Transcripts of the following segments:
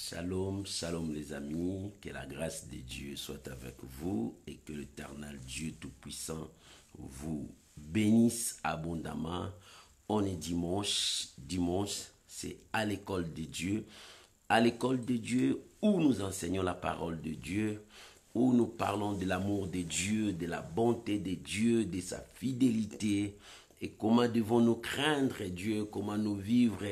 Shalom, shalom les amis, que la grâce de Dieu soit avec vous et que l'Éternel Dieu Tout-Puissant vous bénisse abondamment. On est dimanche, c'est à l'école de Dieu où nous enseignons la parole de Dieu, où nous parlons de l'amour de Dieu, de la bonté de Dieu, de sa fidélité et comment devons-nous craindre Dieu, comment nous vivre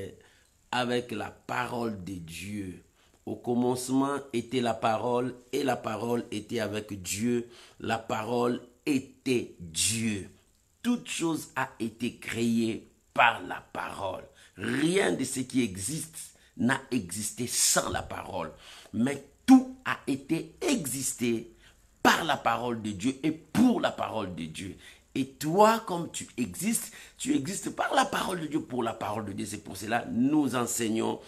avec la parole de Dieu. Au commencement était la parole et la parole était avec Dieu. La parole était Dieu. Toute chose a été créée par la parole. Rien de ce qui existe n'a existé sans la parole. Mais tout a été existé par la parole de Dieu et pour la parole de Dieu. Et toi, comme tu existes par la parole de Dieu, pour la parole de Dieu. C'est pour cela que nous enseignons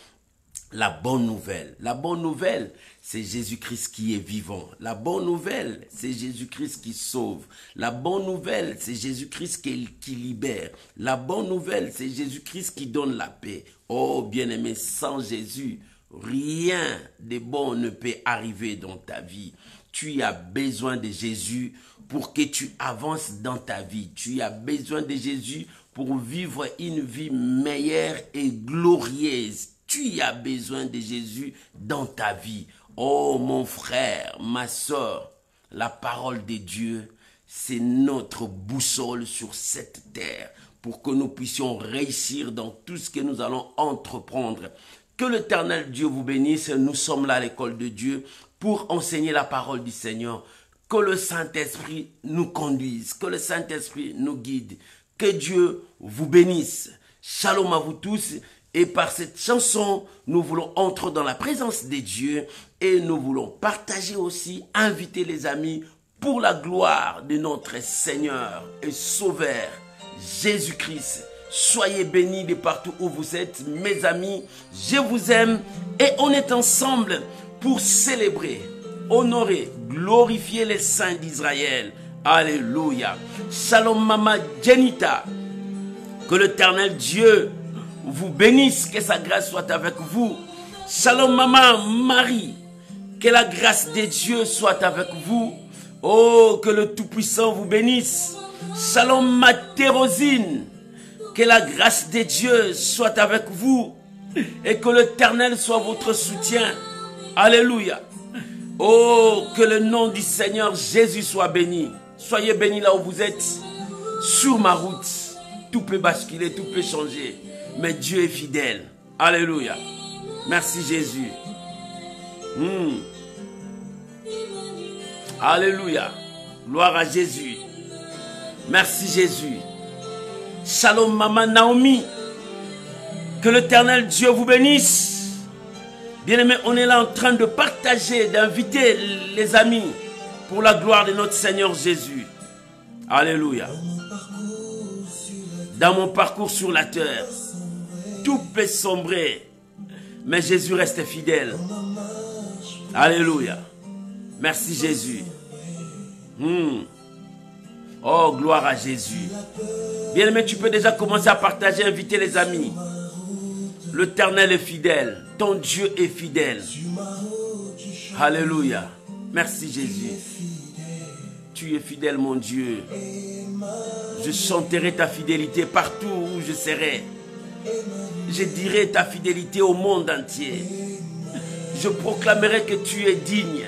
la bonne nouvelle. La bonne nouvelle, c'est Jésus-Christ qui est vivant. La bonne nouvelle, c'est Jésus-Christ qui sauve. La bonne nouvelle, c'est Jésus-Christ qui libère. La bonne nouvelle, c'est Jésus-Christ qui donne la paix. Oh, bien-aimé, sans Jésus, rien de bon ne peut arriver dans ta vie. Tu as besoin de Jésus pour que tu avances dans ta vie. Tu as besoin de Jésus pour vivre une vie meilleure et glorieuse. Tu as besoin de Jésus dans ta vie. Oh mon frère, ma soeur, la parole de Dieu, c'est notre boussole sur cette terre pour que nous puissions réussir dans tout ce que nous allons entreprendre. Que l'Éternel Dieu vous bénisse. Nous sommes là à l'école de Dieu pour enseigner la parole du Seigneur. Que le Saint-Esprit nous conduise, que le Saint-Esprit nous guide. Que Dieu vous bénisse. Shalom à vous tous. Et par cette chanson, nous voulons entrer dans la présence de Dieu et nous voulons partager aussi, inviter les amis pour la gloire de notre Seigneur et Sauveur, Jésus-Christ. Soyez bénis de partout où vous êtes, mes amis. Je vous aime et on est ensemble pour célébrer, honorer, glorifier les saints d'Israël. Alléluia. Shalom Mama Jenita. Que l'Éternel Dieu vous bénisse, que sa grâce soit avec vous. Shalom Maman Marie, que la grâce de Dieu soit avec vous. Oh, que le Tout-Puissant vous bénisse. Shalom ma Thérosine, que la grâce de Dieu soit avec vous et que l'Éternel soit votre soutien. Alléluia. Oh, que le nom du Seigneur Jésus soit béni. Soyez bénis là où vous êtes. Sur ma route, tout peut basculer, tout peut changer. Mais Dieu est fidèle. Alléluia. Merci Jésus. Alléluia. Gloire à Jésus. Merci Jésus. Shalom Maman Naomi. Que l'Éternel Dieu vous bénisse. Bien-aimés, on est là en train de partager, d'inviter les amis pour la gloire de notre Seigneur Jésus. Alléluia. Dans mon parcours sur la terre, tout peut sombrer, mais Jésus reste fidèle. Alléluia. Merci Jésus. Oh, gloire à Jésus. Bien-aimé, tu peux déjà commencer à partager, inviter les amis. L'Éternel est fidèle. Ton Dieu est fidèle. Alléluia. Merci Jésus. Tu es fidèle, mon Dieu. Je chanterai ta fidélité partout où je serai. Je dirai ta fidélité au monde entier. Je proclamerai que tu es digne.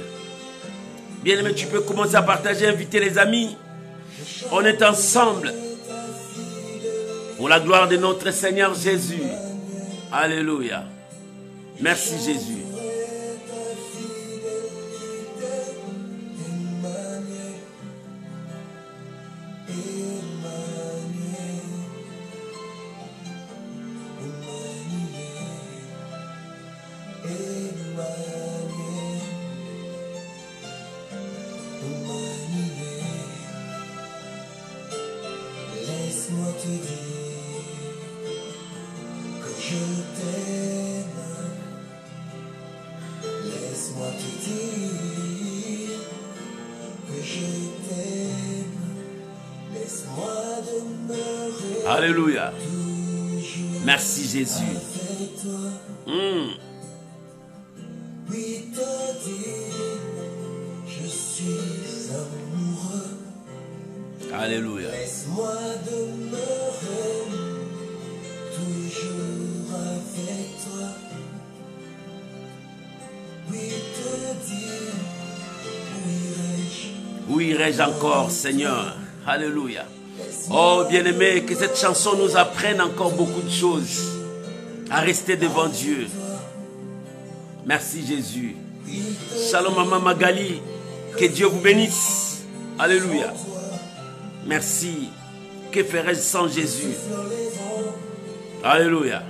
Bien-aimé, tu peux commencer à partager, inviter les amis. On est ensemble pour la gloire de notre Seigneur Jésus. Alléluia. Merci Jésus. Laisse-moi te dire que je t'aime. Laisse-moi te dire que je t'aime. Laisse-moi demeurer. Alléluia. Merci Jésus. dire, je suis amoureux. Alléluia. Laisse-moi demeurer toujours avec toi. Oui, te dire, où irai-je? Où irai-je encore, Seigneur? Alléluia. Oh, bien-aimé, que cette chanson nous apprenne encore beaucoup de choses. À rester devant Dieu. Merci Jésus. Shalom Maman Magali. Que Dieu vous bénisse. Alléluia. Merci. Que ferais-je sans Jésus? Alléluia.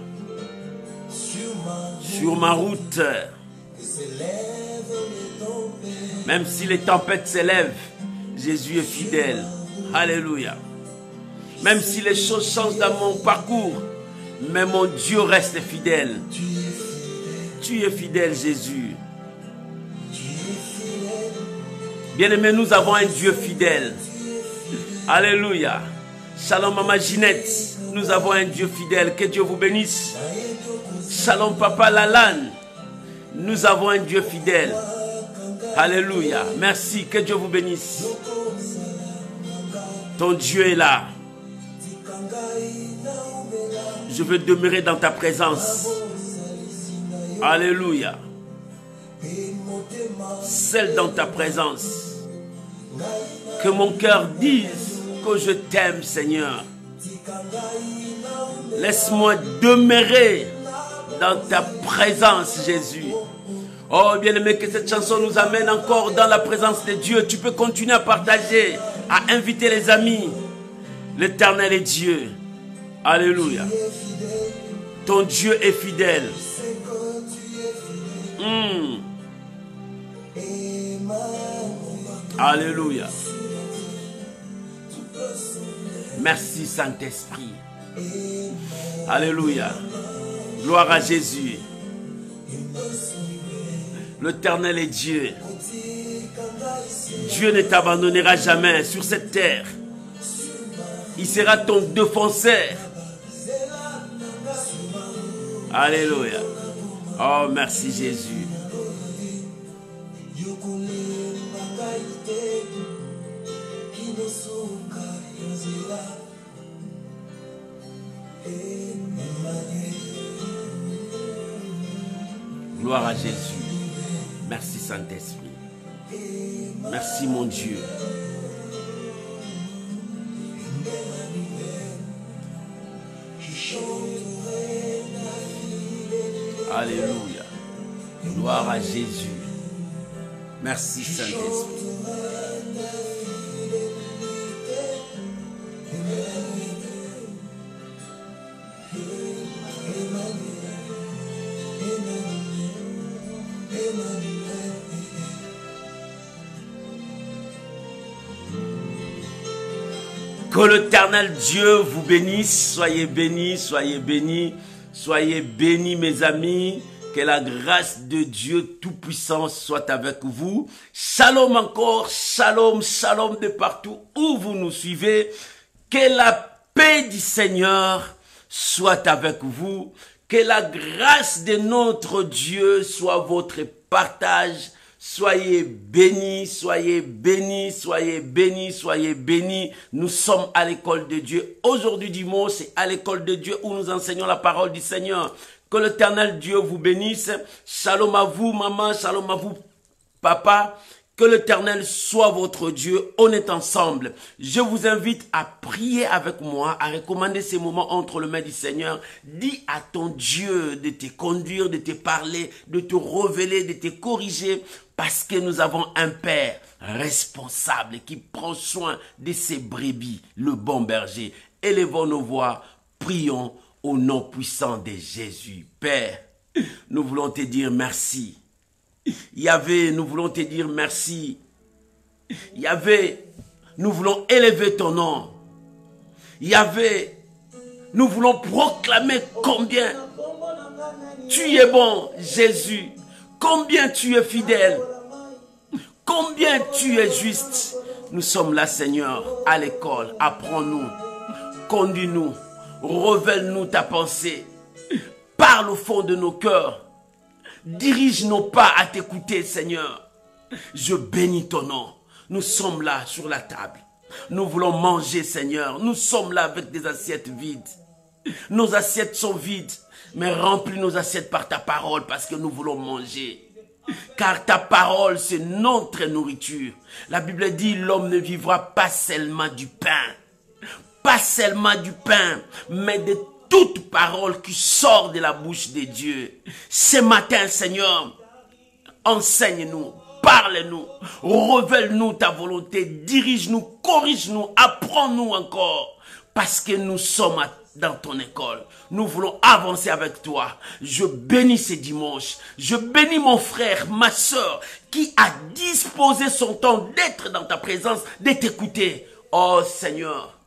Sur ma route, même si les tempêtes s'élèvent, Jésus est fidèle. Alléluia. Même si les choses changent dans mon parcours, mais mon Dieu reste fidèle. Tu es fidèle, Jésus. Bien-aimés, nous avons un Dieu fidèle. Alléluia. Shalom Maman Ginette. Nous avons un Dieu fidèle. Que Dieu vous bénisse. Shalom Papa Lalane. Nous avons un Dieu fidèle. Alléluia. Merci. Que Dieu vous bénisse. Ton Dieu est là. Je veux demeurer dans ta présence. Alléluia. Seul dans ta présence. Que mon cœur dise que je t'aime, Seigneur. Laisse-moi demeurer dans ta présence, Jésus. Oh, bien-aimé, que cette chanson nous amène encore dans la présence de Dieu. Tu peux continuer à partager, à inviter les amis. L'Éternel est Dieu. Alléluia. Ton Dieu est fidèle. Alléluia. Merci Saint-Esprit. Alléluia. Gloire à Jésus. L'Éternel est Dieu. Dieu ne t'abandonnera jamais sur cette terre. Il sera ton défenseur. Alléluia. Oh, merci Jésus. Gloire à Jésus. Merci Saint-Esprit. Merci mon Dieu. Alléluia. Gloire à Jésus. Merci Saint-Esprit. Que l'Éternel Dieu vous bénisse. Soyez bénis, soyez bénis, soyez bénis mes amis. Que la grâce de Dieu Tout-Puissant soit avec vous. Shalom encore, shalom, shalom de partout où vous nous suivez. Que la paix du Seigneur soit avec vous. Que la grâce de notre Dieu soit votre partage. Soyez bénis, soyez bénis, soyez bénis, soyez bénis. Nous sommes à l'école de Dieu. Aujourd'hui dimanche, c'est à l'école de Dieu où nous enseignons la parole du Seigneur. Que l'Éternel Dieu vous bénisse. Shalom à vous, maman. Shalom à vous, papa. Que l'Éternel soit votre Dieu. On est ensemble. Je vous invite à prier avec moi, à recommander ces moments entre les mains du Seigneur. Dis à ton Dieu de te conduire, de te parler, de te révéler, de te corriger. Parce que nous avons un Père responsable qui prend soin de ses brebis, le bon berger. Élevons nos voix, prions au nom puissant de Jésus. Père, nous voulons te dire merci. Yahvé, nous voulons te dire merci. Yahvé, nous voulons élever ton nom. Yahvé, nous voulons proclamer combien tu es bon, Jésus. Combien tu es fidèle. Combien tu es juste. Nous sommes là, Seigneur, à l'école. Apprends-nous. Conduis-nous. Révèle-nous ta pensée. Parle au fond de nos cœurs. Dirige nos pas à t'écouter, Seigneur. Je bénis ton nom. Nous sommes là sur la table. Nous voulons manger, Seigneur. Nous sommes là avec des assiettes vides. Nos assiettes sont vides, mais remplis nos assiettes par ta parole parce que nous voulons manger. Car ta parole, c'est notre nourriture. La Bible dit, l'homme ne vivra pas seulement du pain. Pas seulement du pain, mais de toute parole qui sort de la bouche de Dieu. Ce matin, Seigneur, enseigne-nous, parle-nous, révèle-nous ta volonté, dirige-nous, corrige-nous, apprends-nous encore. Parce que nous sommes dans ton école. Nous voulons avancer avec toi. Je bénis ce dimanche. Je bénis mon frère, ma soeur, qui a disposé son temps d'être dans ta présence, de t'écouter. Oh Seigneur,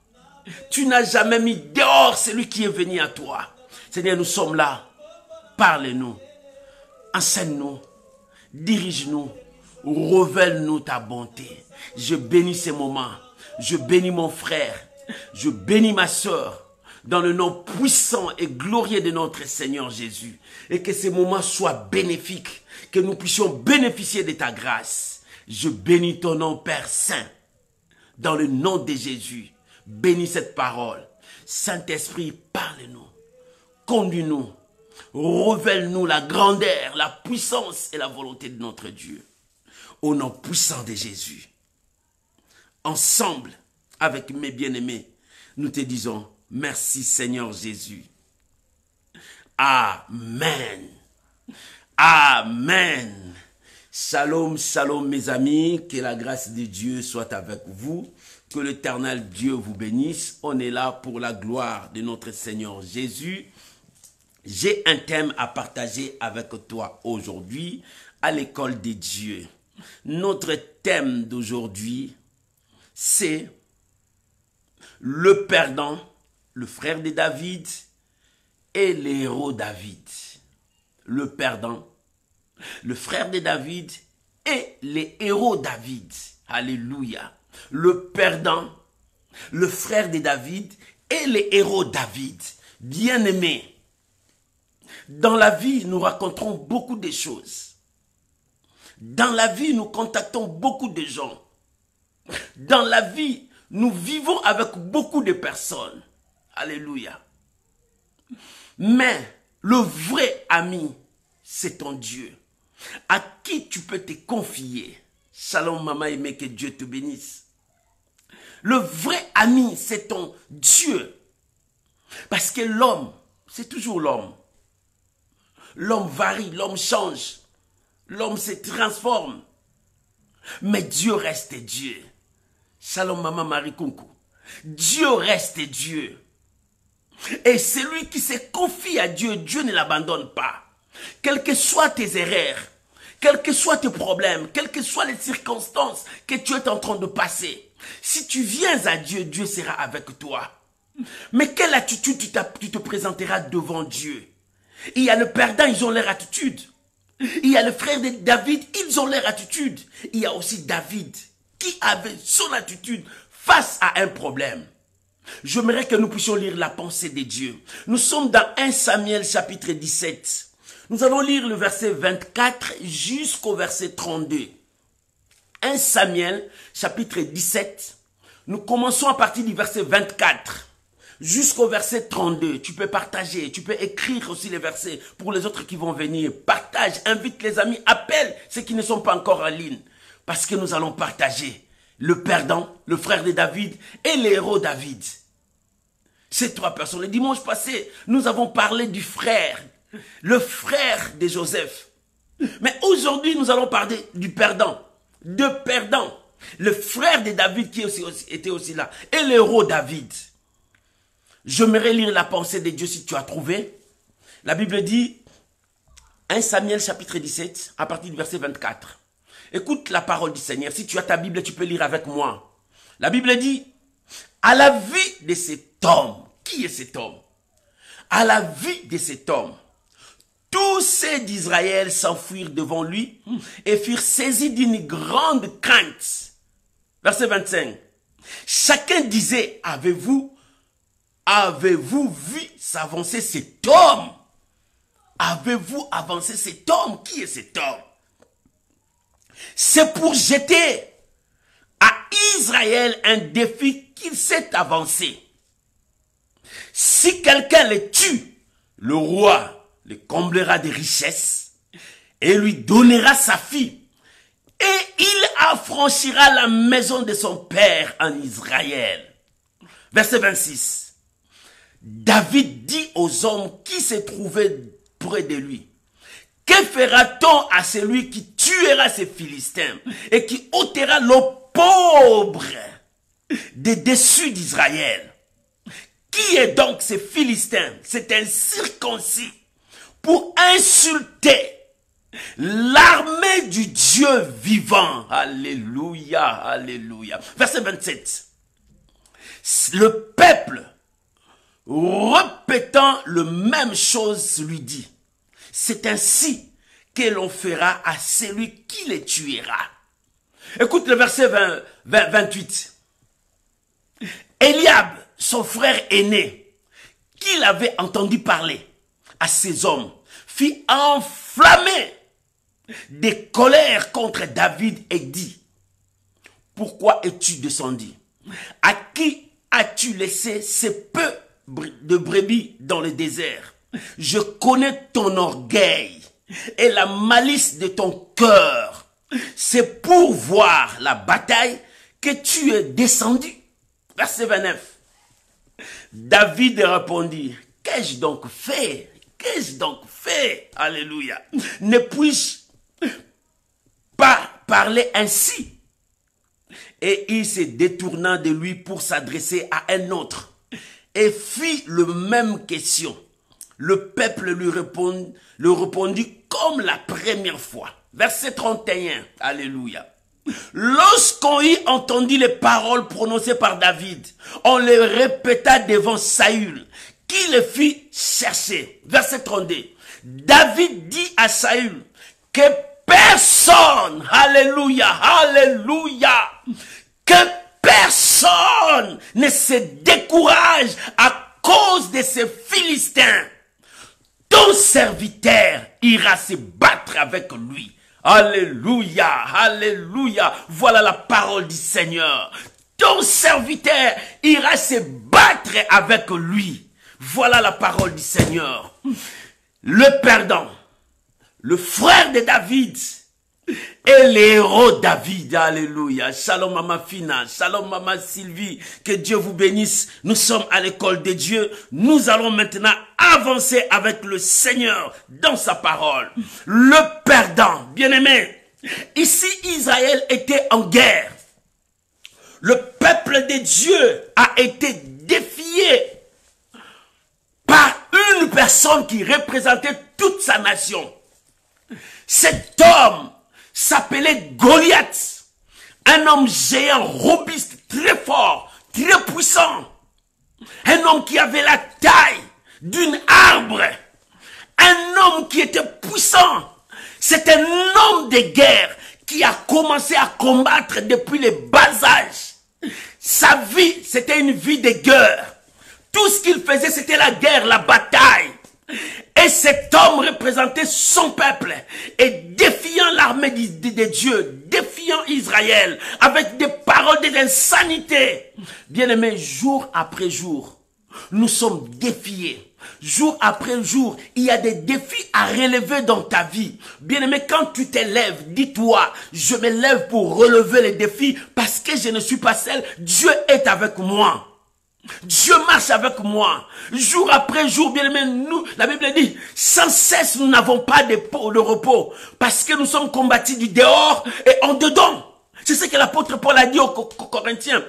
tu n'as jamais mis dehors celui qui est venu à toi. Seigneur, nous sommes là. Parle-nous. Enseigne-nous. Dirige-nous. Révèle-nous ta bonté. Je bénis ces moments. Je bénis mon frère. Je bénis ma soeur. Dans le nom puissant et glorieux de notre Seigneur Jésus. Et que ces moments soient bénéfiques. Que nous puissions bénéficier de ta grâce. Je bénis ton nom, Père Saint. Dans le nom de Jésus. Bénis cette parole. Saint-Esprit, parle-nous. Conduis-nous. Révèle-nous la grandeur, la puissance et la volonté de notre Dieu. Au nom puissant de Jésus. Ensemble, avec mes bien-aimés, nous te disons merci Seigneur Jésus. Amen. Amen. Shalom, shalom mes amis. Que la grâce de Dieu soit avec vous. Que l'Éternel Dieu vous bénisse. On est là pour la gloire de notre Seigneur Jésus. J'ai un thème à partager avec toi aujourd'hui à l'école des dieux. Notre thème d'aujourd'hui, c'est le perdant, le frère de David et les héros David. Le perdant, le frère de David et les héros David. Alléluia. Le perdant, le frère de David et les héros David. Bien-aimés, dans la vie, nous racontons beaucoup de choses. Dans la vie, nous contactons beaucoup de gens. Dans la vie, nous vivons avec beaucoup de personnes. Alléluia. Mais le vrai ami, c'est ton Dieu. À qui tu peux te confier. Shalom maman aimée, que Dieu te bénisse. Le vrai ami, c'est ton Dieu. Parce que l'homme, c'est toujours l'homme. L'homme varie, l'homme change. L'homme se transforme. Mais Dieu reste Dieu. Shalom maman Marie Kunku. Dieu reste Dieu. Et celui qui se confie à Dieu, Dieu ne l'abandonne pas. Quelles que soient tes erreurs, quels que soient tes problèmes, quelles que soient les circonstances que tu es en train de passer, si tu viens à Dieu, Dieu sera avec toi. Mais quelle attitude tu te présenteras devant Dieu? Il y a le perdant, ils ont leur attitude. Il y a le frère de David, ils ont leur attitude. Il y a aussi David qui avait son attitude face à un problème. J'aimerais que nous puissions lire la pensée de Dieu. Nous sommes dans 1 Samuel chapitre 17. Nous allons lire le verset 24 jusqu'au verset 32. 1 Samuel chapitre 17. Nous commençons à partir du verset 24 jusqu'au verset 32. Tu peux partager, tu peux écrire aussi les versets pour les autres qui vont venir. Partage, invite les amis, appelle ceux qui ne sont pas encore en ligne. Parce que nous allons partager le perdant, le frère de David et les héros David. Ces trois personnes. Le dimanche passé, nous avons parlé du frère, le frère de Joseph. Mais aujourd'hui, nous allons parler du perdant, de perdant, le frère de David qui était aussi là, et le héros David. J'aimerais lire la pensée de Dieu si tu as trouvé. La Bible dit, 1 Samuel chapitre 17, à partir du verset 24. Écoute la parole du Seigneur. Si tu as ta Bible, tu peux lire avec moi. La Bible dit, à la vie de cet homme. Qui est cet homme? À la vie de cet homme, tous ceux d'Israël s'enfuirent devant lui et furent saisis d'une grande crainte. Verset 25. Chacun disait, avez-vous vu s'avancer cet homme? avez-vous avancé cet homme? Qui est cet homme? C'est pour jeter à Israël un défi qu'il s'est avancé. Si quelqu'un les tue, le roi le comblera de richesses et lui donnera sa fille. Et il affranchira la maison de son père en Israël. Verset 26. David dit aux hommes qui se trouvaient près de lui: que fera-t-on à celui qui tuera ces Philistins et qui ôtera le pauvre des dessus d'Israël? Qui est donc ces Philistins? C'est un circoncis pour insulter l'armée du Dieu vivant. Alléluia, alléluia. Verset 27. Le peuple, répétant le même chose, lui dit: c'est ainsi que l'on fera à celui qui les tuera. Écoute le verset 28. Eliab, son frère aîné, qui l'avait entendu parler à ces hommes, fit enflammer des colères contre David et dit: pourquoi es-tu descendu? À qui as-tu laissé ces peu de brebis dans le désert? Je connais ton orgueil et la malice de ton cœur. C'est pour voir la bataille que tu es descendu. Verset 29. David répondit: qu'ai-je donc fait? Qu'ai-je donc fait? Alléluia. Ne puis-je pas parler ainsi? Et il se détourna de lui pour s'adresser à un autre et fit le même question. Le peuple lui répondit comme la première fois. Verset 31. Alléluia. Lorsqu'on y entendit les paroles prononcées par David, on les répéta devant Saül, qui le fit chercher. Verset 32. David dit à Saül que personne, alléluia, alléluia, que personne ne se décourage à cause de ces Philistins. Ton serviteur ira se battre avec lui. Alléluia, alléluia. Voilà la parole du Seigneur. Ton serviteur ira se battre avec lui. Voilà la parole du Seigneur. Le perdant, le frère de David et l'héros David. Alléluia. Shalom maman Fina, shalom maman Sylvie. Que Dieu vous bénisse. Nous sommes à l'école de Dieu. Nous allons maintenant avancer avec le Seigneur dans sa parole. Le perdant, bien-aimé. Ici, Israël était en guerre. Le peuple de Dieu a été défié par une personne qui représentait toute sa nation. Cet homme s'appelait Goliath. Un homme géant, robuste, très fort, très puissant. Un homme qui avait la taille d'un arbre. Un homme qui était puissant. C'est un homme de guerre qui a commencé à combattre depuis le bas âge. Sa vie, c'était une vie de guerre. Tout ce qu'il faisait, c'était la guerre, la bataille. Et cet homme représentait son peuple et défiant l'armée de Dieu, défiant Israël avec des paroles d'insanité. Bien-aimés, jour après jour, nous sommes défiés. Jour après jour, il y a des défis à relever dans ta vie. Bien-aimé, quand tu t'élèves, dis-toi, je me lève pour relever les défis parce que je ne suis pas seul. Dieu est avec moi. Dieu marche avec moi. Jour après jour, bien-aimé, nous, la Bible dit, sans cesse nous n'avons pas de repos. Parce que nous sommes combattus du dehors et en dedans. C'est ce que l'apôtre Paul a dit aux Corinthiens.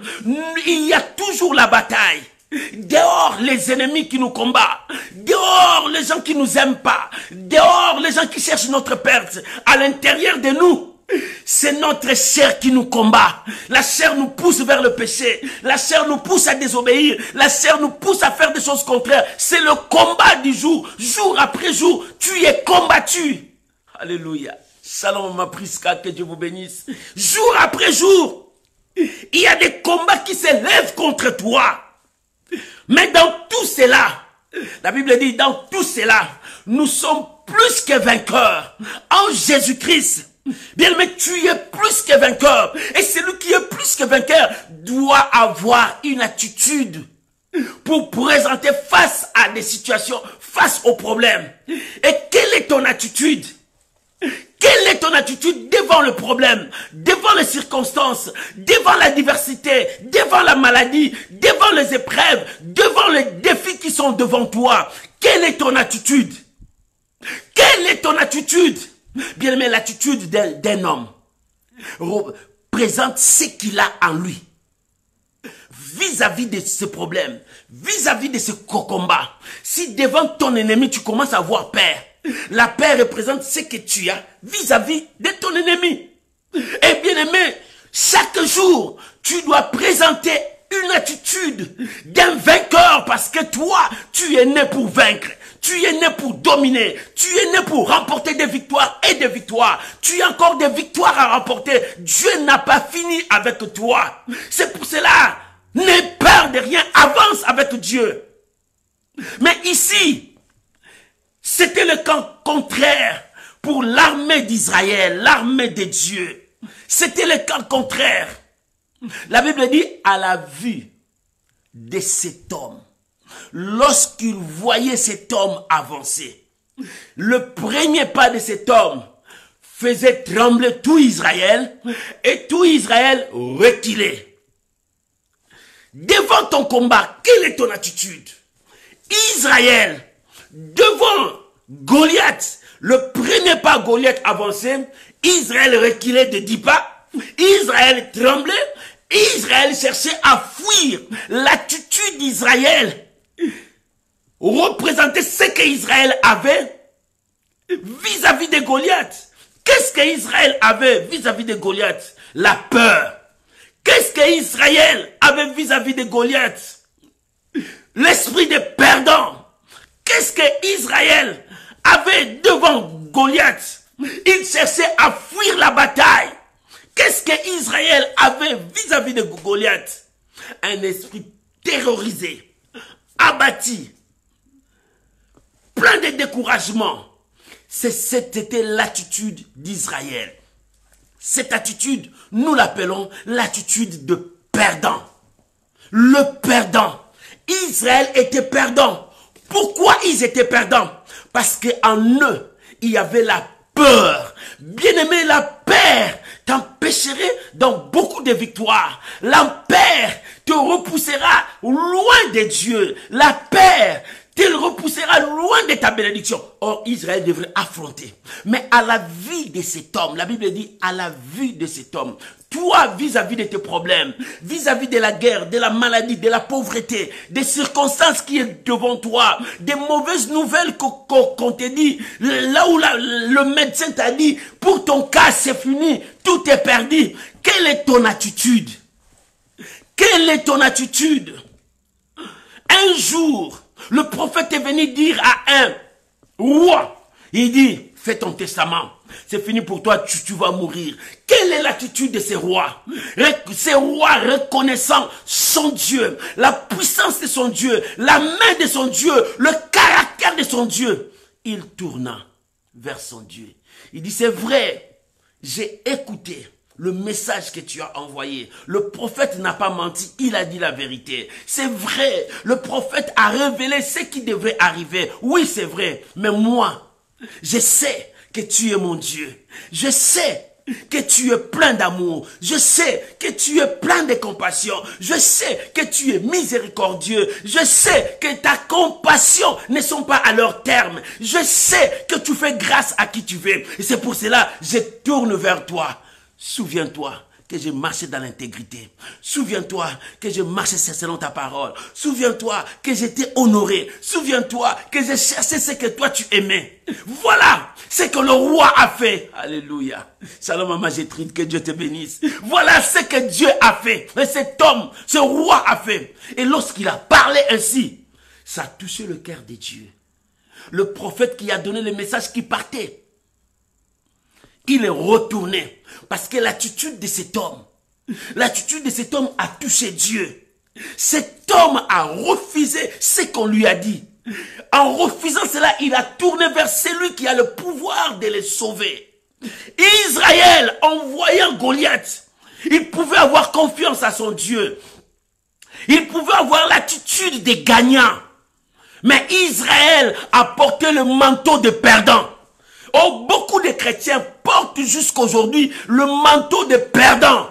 Il y a toujours la bataille. Dehors, les ennemis qui nous combattent. Dehors, les gens qui nous aiment pas. Dehors, les gens qui cherchent notre perte. À l'intérieur de nous, c'est notre chair qui nous combat. La chair nous pousse vers le péché. La chair nous pousse à désobéir. La chair nous pousse à faire des choses contraires. C'est le combat du jour. Jour après jour, tu es combattu. Alléluia. Shalom ma Priska, que Dieu vous bénisse. Jour après jour, il y a des combats qui s'élèvent contre toi. Mais dans tout cela, la Bible dit, dans tout cela, nous sommes plus que vainqueur en Jésus-Christ. Bien, mais tu es plus que vainqueur. Et celui qui est plus que vainqueur doit avoir une attitude pour présenter face à des situations, face aux problèmes. Et quelle est ton attitude? Quelle est ton attitude devant le problème, devant les circonstances, devant la diversité, devant la maladie, devant les épreuves, devant les défis qui sont devant toi? Quelle est ton attitude? Quelle est ton attitude? Bien aimé, l'attitude d'un homme présente ce qu'il a en lui. Vis-à-vis de ce problème, vis-à-vis de ce combats, si devant ton ennemi tu commences à avoir peur, la peur représente ce que tu as vis-à-vis de ton ennemi. Et bien aimé, chaque jour, tu dois présenter une attitude d'un vainqueur parce que toi, tu es né pour vaincre. Tu es né pour dominer. Tu es né pour remporter des victoires et des victoires. Tu as encore des victoires à remporter. Dieu n'a pas fini avec toi. C'est pour cela, n'aie peur de rien. Avance avec Dieu. Mais ici, c'était le camp contraire pour l'armée d'Israël, l'armée de Dieu. C'était le camp contraire. La Bible dit, à la vue de cet homme, lorsqu'il voyait cet homme avancer, le premier pas de cet homme faisait trembler tout Israël et tout Israël reculait. Devant ton combat, quelle est ton attitude? Israël, devant Goliath, le premier pas Goliath avançait, Israël reculait de 10 pas, Israël tremblait, Israël cherchait à fuir. L'attitude d'Israël représentait ce qu'Israël avait vis-à-vis de Goliath. Qu'est-ce qu'Israël avait vis-à-vis de Goliath? La peur. Qu'est-ce qu'Israël avait vis-à-vis de Goliath? L'esprit de perdant. Qu'est-ce qu'Israël avait devant Goliath? Il cherchait à fuir la bataille. Qu'est-ce qu'Israël avait vis-à-vis de Goliath? Un esprit terrorisé, abattu, plein de découragement. C'était l'attitude d'Israël. Cette attitude, nous l'appelons l'attitude de perdant. Le perdant. Israël était perdant. Pourquoi ils étaient perdants? Parce qu'en eux, il y avait la peur. Bien-aimé, la peur t'empêcherait dans beaucoup de victoires. La peur te repoussera loin de Dieu. La peur te repoussera loin de ta bénédiction. Or, Israël devrait affronter. Mais à la vue de cet homme, la Bible dit, à la vue de cet homme, toi, vis-à-vis de tes problèmes, vis-à-vis de la guerre, de la maladie, de la pauvreté, des circonstances qui est devant toi, des mauvaises nouvelles qu'on te dit, là où le médecin t'a dit, pour ton cas, c'est fini, tout est perdu. Quelle est ton attitude? Quelle est ton attitude? Un jour, le prophète est venu dire à un roi, il dit, fais ton testament. C'est fini pour toi, tu vas mourir. Quelle est l'attitude de ces rois? Ces rois reconnaissant son Dieu, la puissance de son Dieu, la main de son Dieu, le caractère de son Dieu. Il tourna vers son Dieu. Il dit, c'est vrai, j'ai écouté le message que tu as envoyé. Le prophète n'a pas menti, il a dit la vérité. C'est vrai, le prophète a révélé ce qui devrait arriver. Oui, c'est vrai, mais moi, je sais que tu es mon Dieu. Je sais que tu es plein d'amour. Je sais que tu es plein de compassion. Je sais que tu es miséricordieux. Je sais que ta compassion ne sont pas à leur terme. Je sais que tu fais grâce à qui tu veux. Et c'est pour cela que je tourne vers toi. Souviens-toi que j'ai marché dans l'intégrité. Souviens-toi que j'ai marché selon ta parole. Souviens-toi que j'étais honoré. Souviens-toi que j'ai cherché ce que toi tu aimais. Voilà ce que le roi a fait. Alléluia. Shalom à Magétrine, que Dieu te bénisse. Voilà ce que Dieu a fait. Et cet homme, ce roi a fait. Et lorsqu'il a parlé ainsi, ça a touché le cœur de Dieu. Le prophète qui a donné le message qui partait, il est retourné. Parce que l'attitude de cet homme a touché Dieu. Cet homme a refusé ce qu'on lui a dit. En refusant cela, il a tourné vers celui qui a le pouvoir de les sauver. Israël, en voyant Goliath, il pouvait avoir confiance à son Dieu. Il pouvait avoir l'attitude des gagnants. Mais Israël a porté le manteau de perdant. Oh, beaucoup de chrétiens portent jusqu'aujourd'hui le manteau de perdant.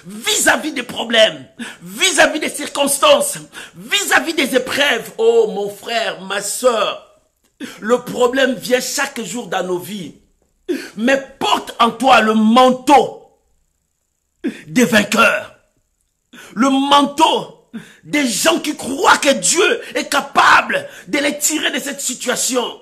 Vis-à-vis des problèmes, vis-à-vis des circonstances, vis-à-vis des épreuves. Oh, mon frère, ma soeur, le problème vient chaque jour dans nos vies. Mais porte en toi le manteau des vainqueurs. Le manteau des gens qui croient que Dieu est capable de les tirer de cette situation.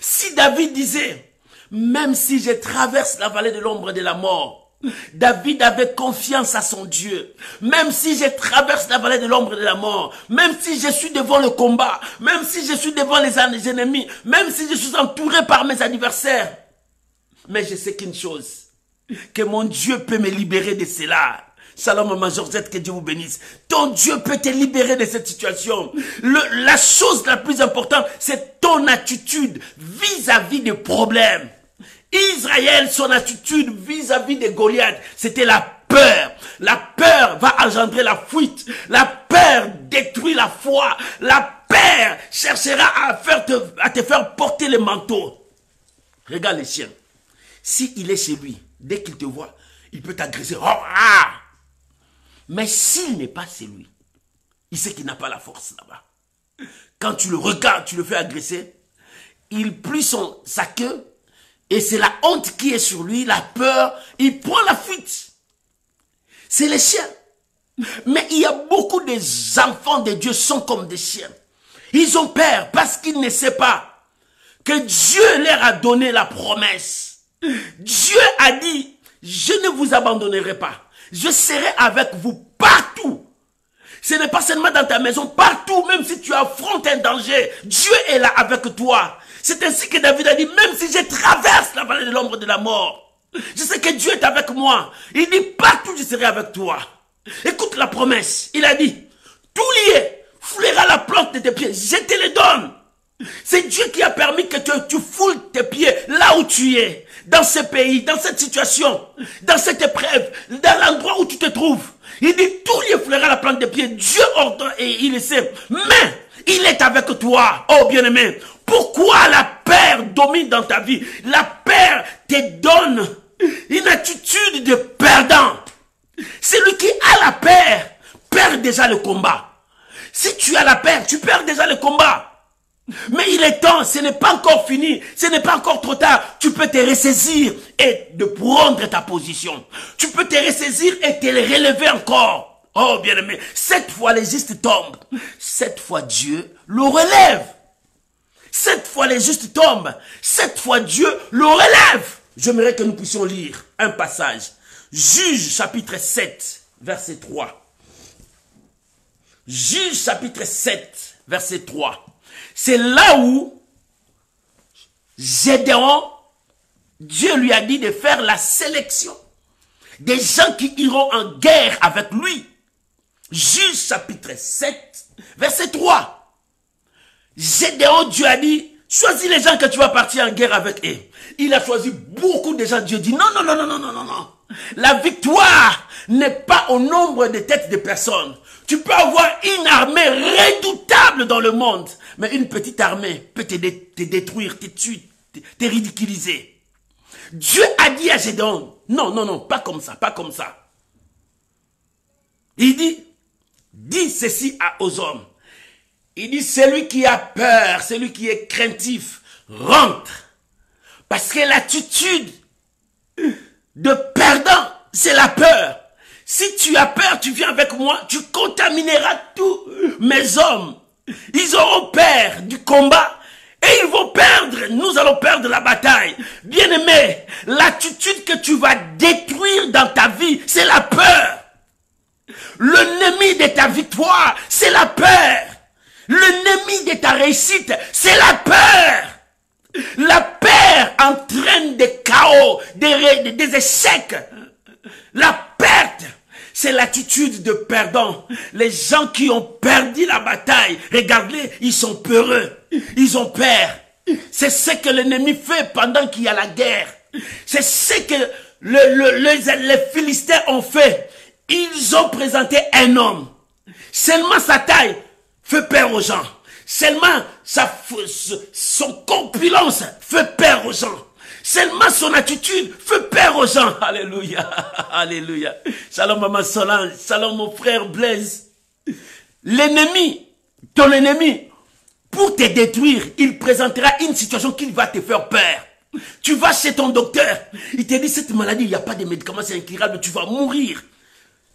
Si David disait, même si je traverse la vallée de l'ombre de la mort, David avait confiance à son Dieu. Même si je traverse la vallée de l'ombre de la mort, même si je suis devant le combat, même si je suis devant les ennemis, même si je suis entouré par mes adversaires, mais je sais qu'une chose, que mon Dieu peut me libérer de cela. Shalom maman Georgette, que Dieu vous bénisse. Ton Dieu peut te libérer de cette situation. La chose la plus importante, c'est ton attitude vis-à-vis des problèmes. Israël, son attitude vis-à-vis de Goliath, c'était la peur. La peur va engendrer la fuite. La peur détruit la foi. La peur cherchera à te faire porter le manteau. Regarde les chiens. S'il est chez lui, dès qu'il te voit, il peut t'agresser. Oh, ah! Mais s'il n'est pas chez lui, il sait qu'il n'a pas la force là-bas. Quand tu le regardes, tu le fais agresser, il plie sa queue, et c'est la honte qui est sur lui, la peur, il prend la fuite. C'est les chiens. Mais il y a beaucoup des enfants de Dieu sont comme des chiens. Ils ont peur parce qu'ils ne savent pas que Dieu leur a donné la promesse. Dieu a dit, je ne vous abandonnerai pas. Je serai avec vous partout. Ce n'est pas seulement dans ta maison, partout, même si tu affrontes un danger, Dieu est là avec toi. C'est ainsi que David a dit, même si je traverse la vallée de l'ombre de la mort, je sais que Dieu est avec moi. Il dit, partout je serai avec toi. Écoute la promesse. Il a dit, tout lié, fouillera la plante de tes pieds, je te le donne. C'est Dieu qui a permis que tu foules tes pieds là où tu es, dans ce pays, dans cette situation, dans cette épreuve, dans l'endroit où tu te trouves. Il dit, tout lié fouillera la plante des pieds. Dieu ordonne et il le sait. Mais il est avec toi, oh bien-aimé. Pourquoi la peur domine dans ta vie? La peur te donne une attitude de perdant. Celui qui a la peur perd déjà le combat. Si tu as la peur, tu perds déjà le combat. Mais il est temps, ce n'est pas encore fini, ce n'est pas encore trop tard. Tu peux te ressaisir et de prendre ta position. Tu peux te ressaisir et te relever encore. Oh bien-aimé, cette fois les justes tombent. Cette fois Dieu le relève. Cette fois les justes tombent. Cette fois Dieu le relève. J'aimerais que nous puissions lire un passage. Juge chapitre 7, verset 3. Juge chapitre 7, verset 3. C'est là où Gédéon, Dieu lui a dit de faire la sélection des gens qui iront en guerre avec lui. Juge chapitre 7, verset 3. Gédéon, Dieu a dit, choisis les gens que tu vas partir en guerre avec eux. Il a choisi beaucoup de gens. Dieu dit, non, non, non, non, non, non, non, non. La victoire n'est pas au nombre de têtes de personnes. Tu peux avoir une armée redoutable dans le monde, mais une petite armée peut te détruire, te tuer, te ridiculiser. Dieu a dit à Gédéon, non, non, non, pas comme ça, pas comme ça. Il dit, dis ceci aux hommes. Il dit, celui qui a peur, celui qui est craintif, rentre. Parce que l'attitude de perdant, c'est la peur. Si tu as peur, tu viens avec moi, tu contamineras tous mes hommes. Ils auront peur du combat et ils vont perdre. Nous allons perdre la bataille. Bien-aimé, l'attitude que tu vas détruire dans ta vie, c'est la peur. L'ennemi de ta victoire, c'est la peur. L'ennemi de ta réussite, c'est la peur. La peur entraîne des chaos, des échecs, la perte. C'est l'attitude de perdant. Les gens qui ont perdu la bataille, regardez, ils sont peureux. Ils ont peur. C'est ce que l'ennemi fait pendant qu'il y a la guerre. C'est ce que les Philistins ont fait. Ils ont présenté un homme. Seulement sa taille fait peur aux gens. Seulement son corpulence fait peur aux gens. Seulement son attitude fait peur aux gens. Alléluia. Alléluia. Shalom maman Solange. Shalom mon frère Blaise. L'ennemi, ton ennemi, pour te détruire, il présentera une situation qui va te faire peur. Tu vas chez ton docteur. Il te dit cette maladie, il n'y a pas de médicaments, c'est incurable, tu vas mourir.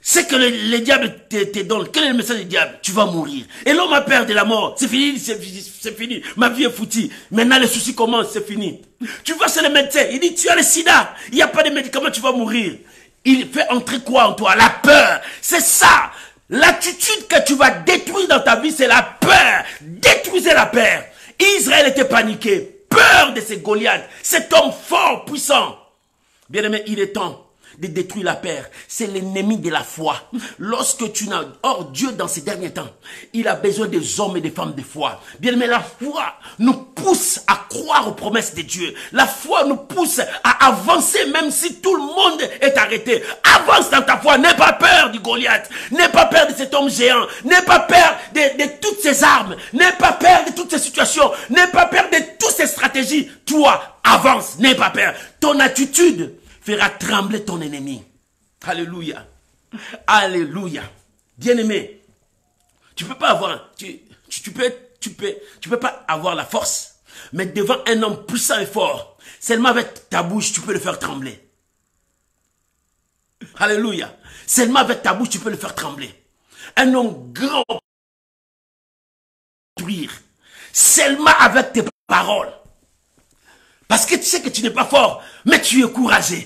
C'est que le diable te donne. Quel est le message du diable? Tu vas mourir. Et l'homme a peur de la mort. C'est fini, c'est fini. Ma vie est foutue. Maintenant, les soucis commencent, c'est fini. Tu vas chez le médecin. Il dit, tu as le sida. Il n'y a pas de médicaments, tu vas mourir. Il fait entrer quoi en toi? La peur. C'est ça. L'attitude que tu vas détruire dans ta vie, c'est la peur. Détruisez la peur. Israël était paniqué. Peur de ces Goliath. Cet homme fort, puissant. Bien aimé, il est temps de détruire la peur. C'est l'ennemi de la foi. Lorsque tu n'as... Or, Dieu, dans ces derniers temps, il a besoin des hommes et des femmes de foi. Bien aimé, la foi nous pousse à croire aux promesses de Dieu. La foi nous pousse à avancer même si tout le monde est arrêté. Avance dans ta foi. N'aie pas peur du Goliath. N'aie pas peur de cet homme géant. N'aie pas peur de toutes ces armes. N'aie pas peur de toutes ces situations. N'aie pas peur de toutes ces stratégies. Toi, avance. N'aie pas peur. Ton attitude fera trembler ton ennemi. Alléluia. Alléluia. Bien-aimé, tu peux pas avoir, tu peux pas avoir la force, mais devant un homme puissant et fort, seulement avec ta bouche, tu peux le faire trembler. Alléluia. Seulement avec ta bouche, tu peux le faire trembler. Un homme grand, seulement avec tes paroles. Parce que tu sais que tu n'es pas fort, mais tu es courageux.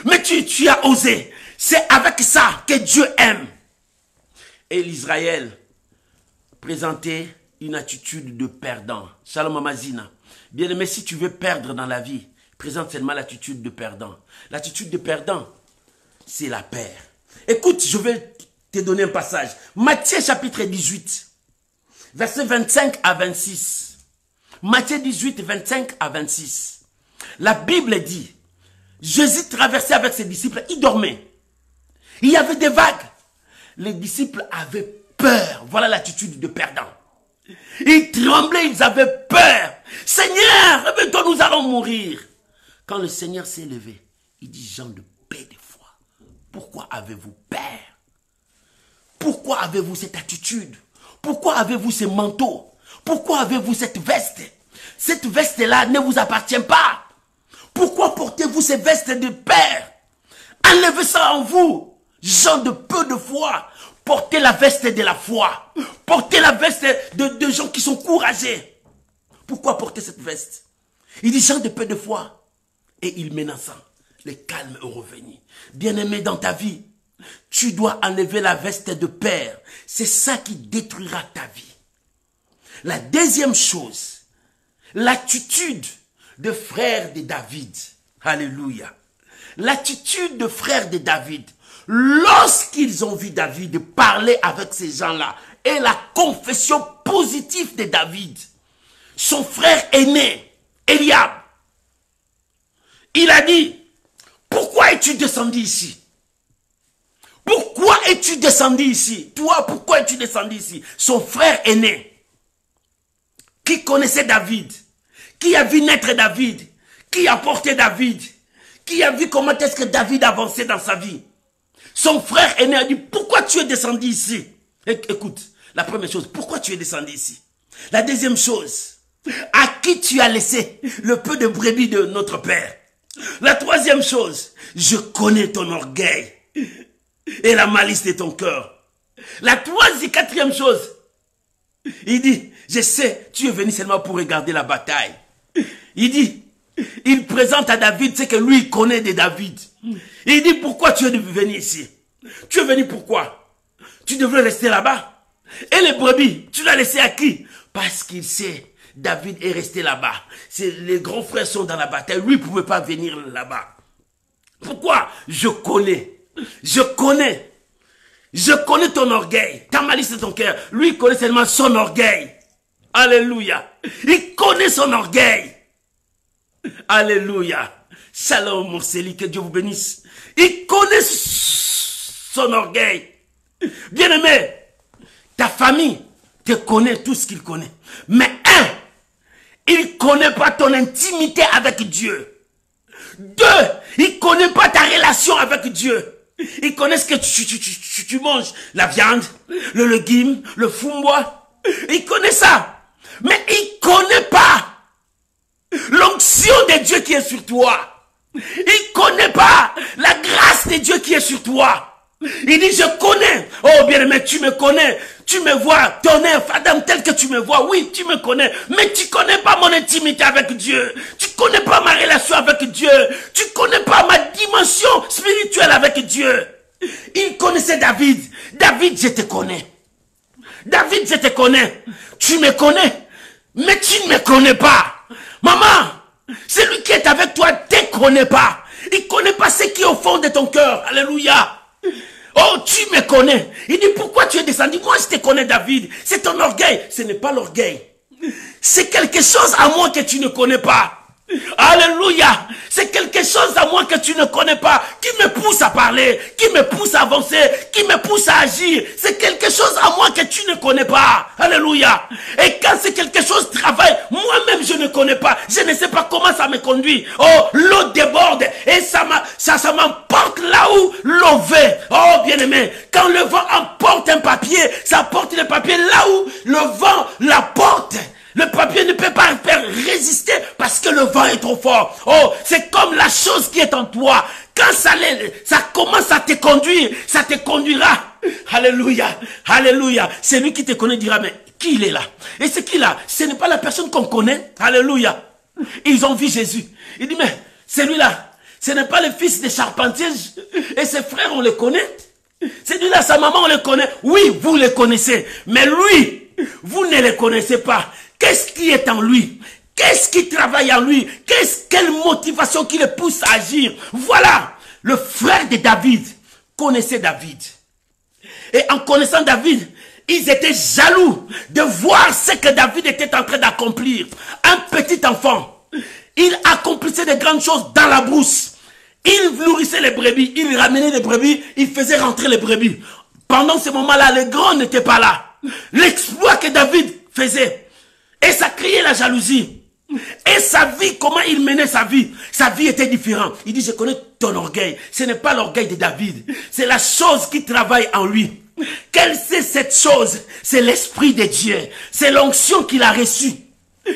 Mais tu as osé. C'est avec ça que Dieu aime. Et l'Israël présentait une attitude de perdant. Shalom Amazina. Bien aimé, si tu veux perdre dans la vie, présente seulement l'attitude de perdant. L'attitude de perdant, c'est la peur. Écoute, je vais te donner un passage. Matthieu chapitre 18, versets 25 à 26. Matthieu 18, 25 à 26. La Bible dit, Jésus traversait avec ses disciples, il dormait. Il y avait des vagues. Les disciples avaient peur. Voilà l'attitude de perdant. Ils tremblaient, ils avaient peur. Seigneur, réveille-toi, nous allons mourir. Quand le Seigneur s'est levé, il dit, gens de paix de foi, pourquoi avez-vous peur? Pourquoi avez-vous cette attitude? Pourquoi avez-vous ce manteau? Pourquoi avez-vous cette veste? Cette veste-là ne vous appartient pas. Pourquoi portez-vous ces vestes de peur? Enlevez ça en vous, gens de peu de foi. Portez la veste de la foi. Portez la veste de gens qui sont courageux. Pourquoi porter cette veste? Il dit gens de peu de foi. Et il menaçant, le calme est revenu. Bien-aimé dans ta vie, tu dois enlever la veste de peur. C'est ça qui détruira ta vie. La deuxième chose, l'attitude de frère de David. Alléluia. L'attitude de frère de David. Lorsqu'ils ont vu David parler avec ces gens-là et la confession positive de David, son frère aîné, Eliab, il a dit, pourquoi es-tu descendu ici? Pourquoi es-tu descendu ici? Toi, pourquoi es-tu descendu ici? Son frère aîné, qui connaissait David, qui a vu naître David, qui a porté David, qui a vu comment est-ce que David avançait dans sa vie. Son frère aîné a dit, pourquoi tu es descendu ici? Écoute, la première chose, pourquoi tu es descendu ici? La deuxième chose, à qui tu as laissé le peu de brebis de notre père? La troisième chose, je connais ton orgueil et la malice de ton cœur. La quatrième chose, il dit, je sais, tu es venu seulement pour regarder la bataille. Il dit, il présente à David ce que lui il connaît de David. Il dit, pourquoi tu es venu ici? Tu es venu pourquoi? Tu devrais rester là-bas. Et les brebis, tu l'as laissé à qui? Parce qu'il sait, David est resté là-bas. Les grands frères sont dans la bataille. Lui ne pouvait pas venir là-bas. Pourquoi? Je connais Je connais ton orgueil, ta malice de ton cœur. Lui, il connaît seulement son orgueil. Alléluia. Il connaît son orgueil. Alléluia. Shalom, Morceli, que Dieu vous bénisse. Il connaît son orgueil. Bien-aimé, ta famille te connaît tout ce qu'il connaît. Mais il ne connaît pas ton intimité avec Dieu. 2, il ne connaît pas ta relation avec Dieu. Il connaît ce que tu manges. La viande, le légume, le fumbois. Il connaît ça. Mais il ne connaît pas l'onction de Dieu qui est sur toi. Il ne connaît pas la grâce de Dieu qui est sur toi. Il dit, je connais. Oh bien-aimé, tu me connais. Tu me vois, tonnerre, Adam, tel que tu me vois. Oui, tu me connais. Mais tu ne connais pas mon intimité avec Dieu. Tu ne connais pas ma relation avec Dieu. Tu ne connais pas ma dimension spirituelle avec Dieu. Il connaissait David. David, je te connais. David, je te connais. Tu me connais. Mais tu ne me connais pas. Maman, celui qui est avec toi ne te connaît pas. Il ne connaît pas ce qui est au fond de ton cœur. Alléluia. Oh, tu me connais. Il dit, pourquoi tu es descendu? Moi, je te connais, David. C'est ton orgueil. Ce n'est pas l'orgueil. C'est quelque chose à moi que tu ne connais pas. Alléluia. C'est quelque chose à moi que tu ne connais pas, qui me pousse à parler, qui me pousse à avancer, qui me pousse à agir. C'est quelque chose à moi que tu ne connais pas. Alléluia. Et quand c'est quelque chose de travail, moi-même je ne connais pas. Je ne sais pas comment ça me conduit. Oh, l'eau déborde et ça m'emporte là où l'eau va. Oh, bien-aimé, quand le vent emporte un papier, ça porte le papier là où le vent l'apporte. Le papier ne peut pas résister parce que le vent est trop fort. Oh, c'est comme la chose qui est en toi. Quand ça commence à te conduire, ça te conduira. Alléluia, alléluia. Celui qui te connaît dira, mais qui il est là? Et ce qu'il a, ce n'est pas la personne qu'on connaît. Alléluia. Ils ont vu Jésus. Il dit, mais celui-là, ce n'est pas le fils des charpentiers et ses frères, on les connaît. Celui-là, sa maman, on le connaît. Oui, vous le connaissez. Mais lui, vous ne le connaissez pas. Qu'est-ce qui est en lui? Qu'est-ce qui travaille en lui? Quelle motivation qui le pousse à agir? Voilà, le frère de David connaissait David. Et en connaissant David, ils étaient jaloux de voir ce que David était en train d'accomplir. Un petit enfant, il accomplissait de grandes choses dans la brousse. Il nourrissait les brebis, il ramenait les brebis, il faisait rentrer les brebis. Pendant ce moment-là, les grands n'étaient pas là. L'exploit que David faisait, et ça créait la jalousie. Et sa vie, comment il menait sa vie était différente. Il dit, je connais ton orgueil. Ce n'est pas l'orgueil de David. C'est la chose qui travaille en lui. Quelle c'est cette chose? C'est l'Esprit de Dieu. C'est l'onction qu'il a reçue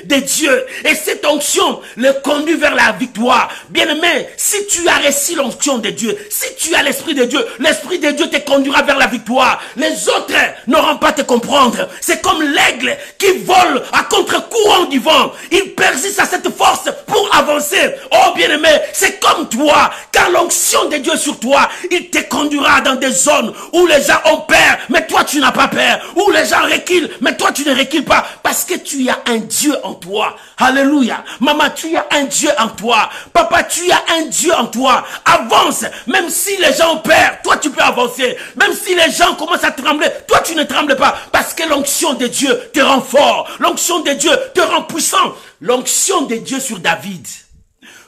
de Dieu. Et cette onction le conduit vers la victoire. Bien-aimé, si tu as reçu l'onction de Dieu, si tu as l'Esprit de Dieu te conduira vers la victoire. Les autres n'auront pas te comprendre. C'est comme l'aigle qui vole à contre-courant du vent. Il persiste à cette force pour avancer. Oh bien-aimé, c'est comme toi. Quand l'onction de Dieu est sur toi, il te conduira dans des zones où les gens ont peur, mais toi tu n'as pas peur. Où les gens reculent, mais toi tu ne recules pas. Parce que tu as un Dieu en toi. Alléluia. Maman, tu as un Dieu en toi. Papa, tu as un Dieu en toi. Avance. Même si les gens ont peur, toi tu peux avancer. Même si les gens commencent à trembler, toi tu ne trembles pas. Parce que l'onction de Dieu te rend fort. L'onction de Dieu te rend puissant. L'onction de Dieu sur David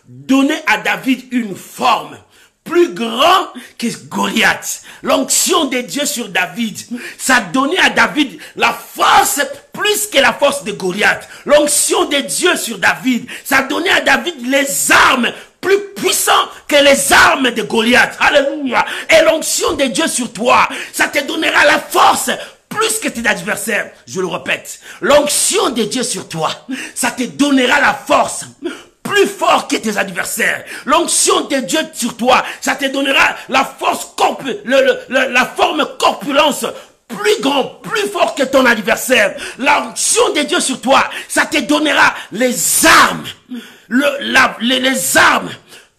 donnait à David une forme plus grand que Goliath. L'onction de Dieu sur David, ça donnait à David la force plus que la force de Goliath. L'onction de Dieu sur David, ça donnait à David les armes plus puissantes que les armes de Goliath. Alléluia. Et l'onction de Dieu sur toi, ça te donnera la force plus que tes adversaires. Je le répète, l'onction de Dieu sur toi, ça te donnera la force plus fort que tes adversaires. L'onction de Dieu sur toi, ça te donnera la force, la forme corpulence plus grand, plus fort que ton adversaire. L'onction de Dieu sur toi, ça te donnera les armes, les armes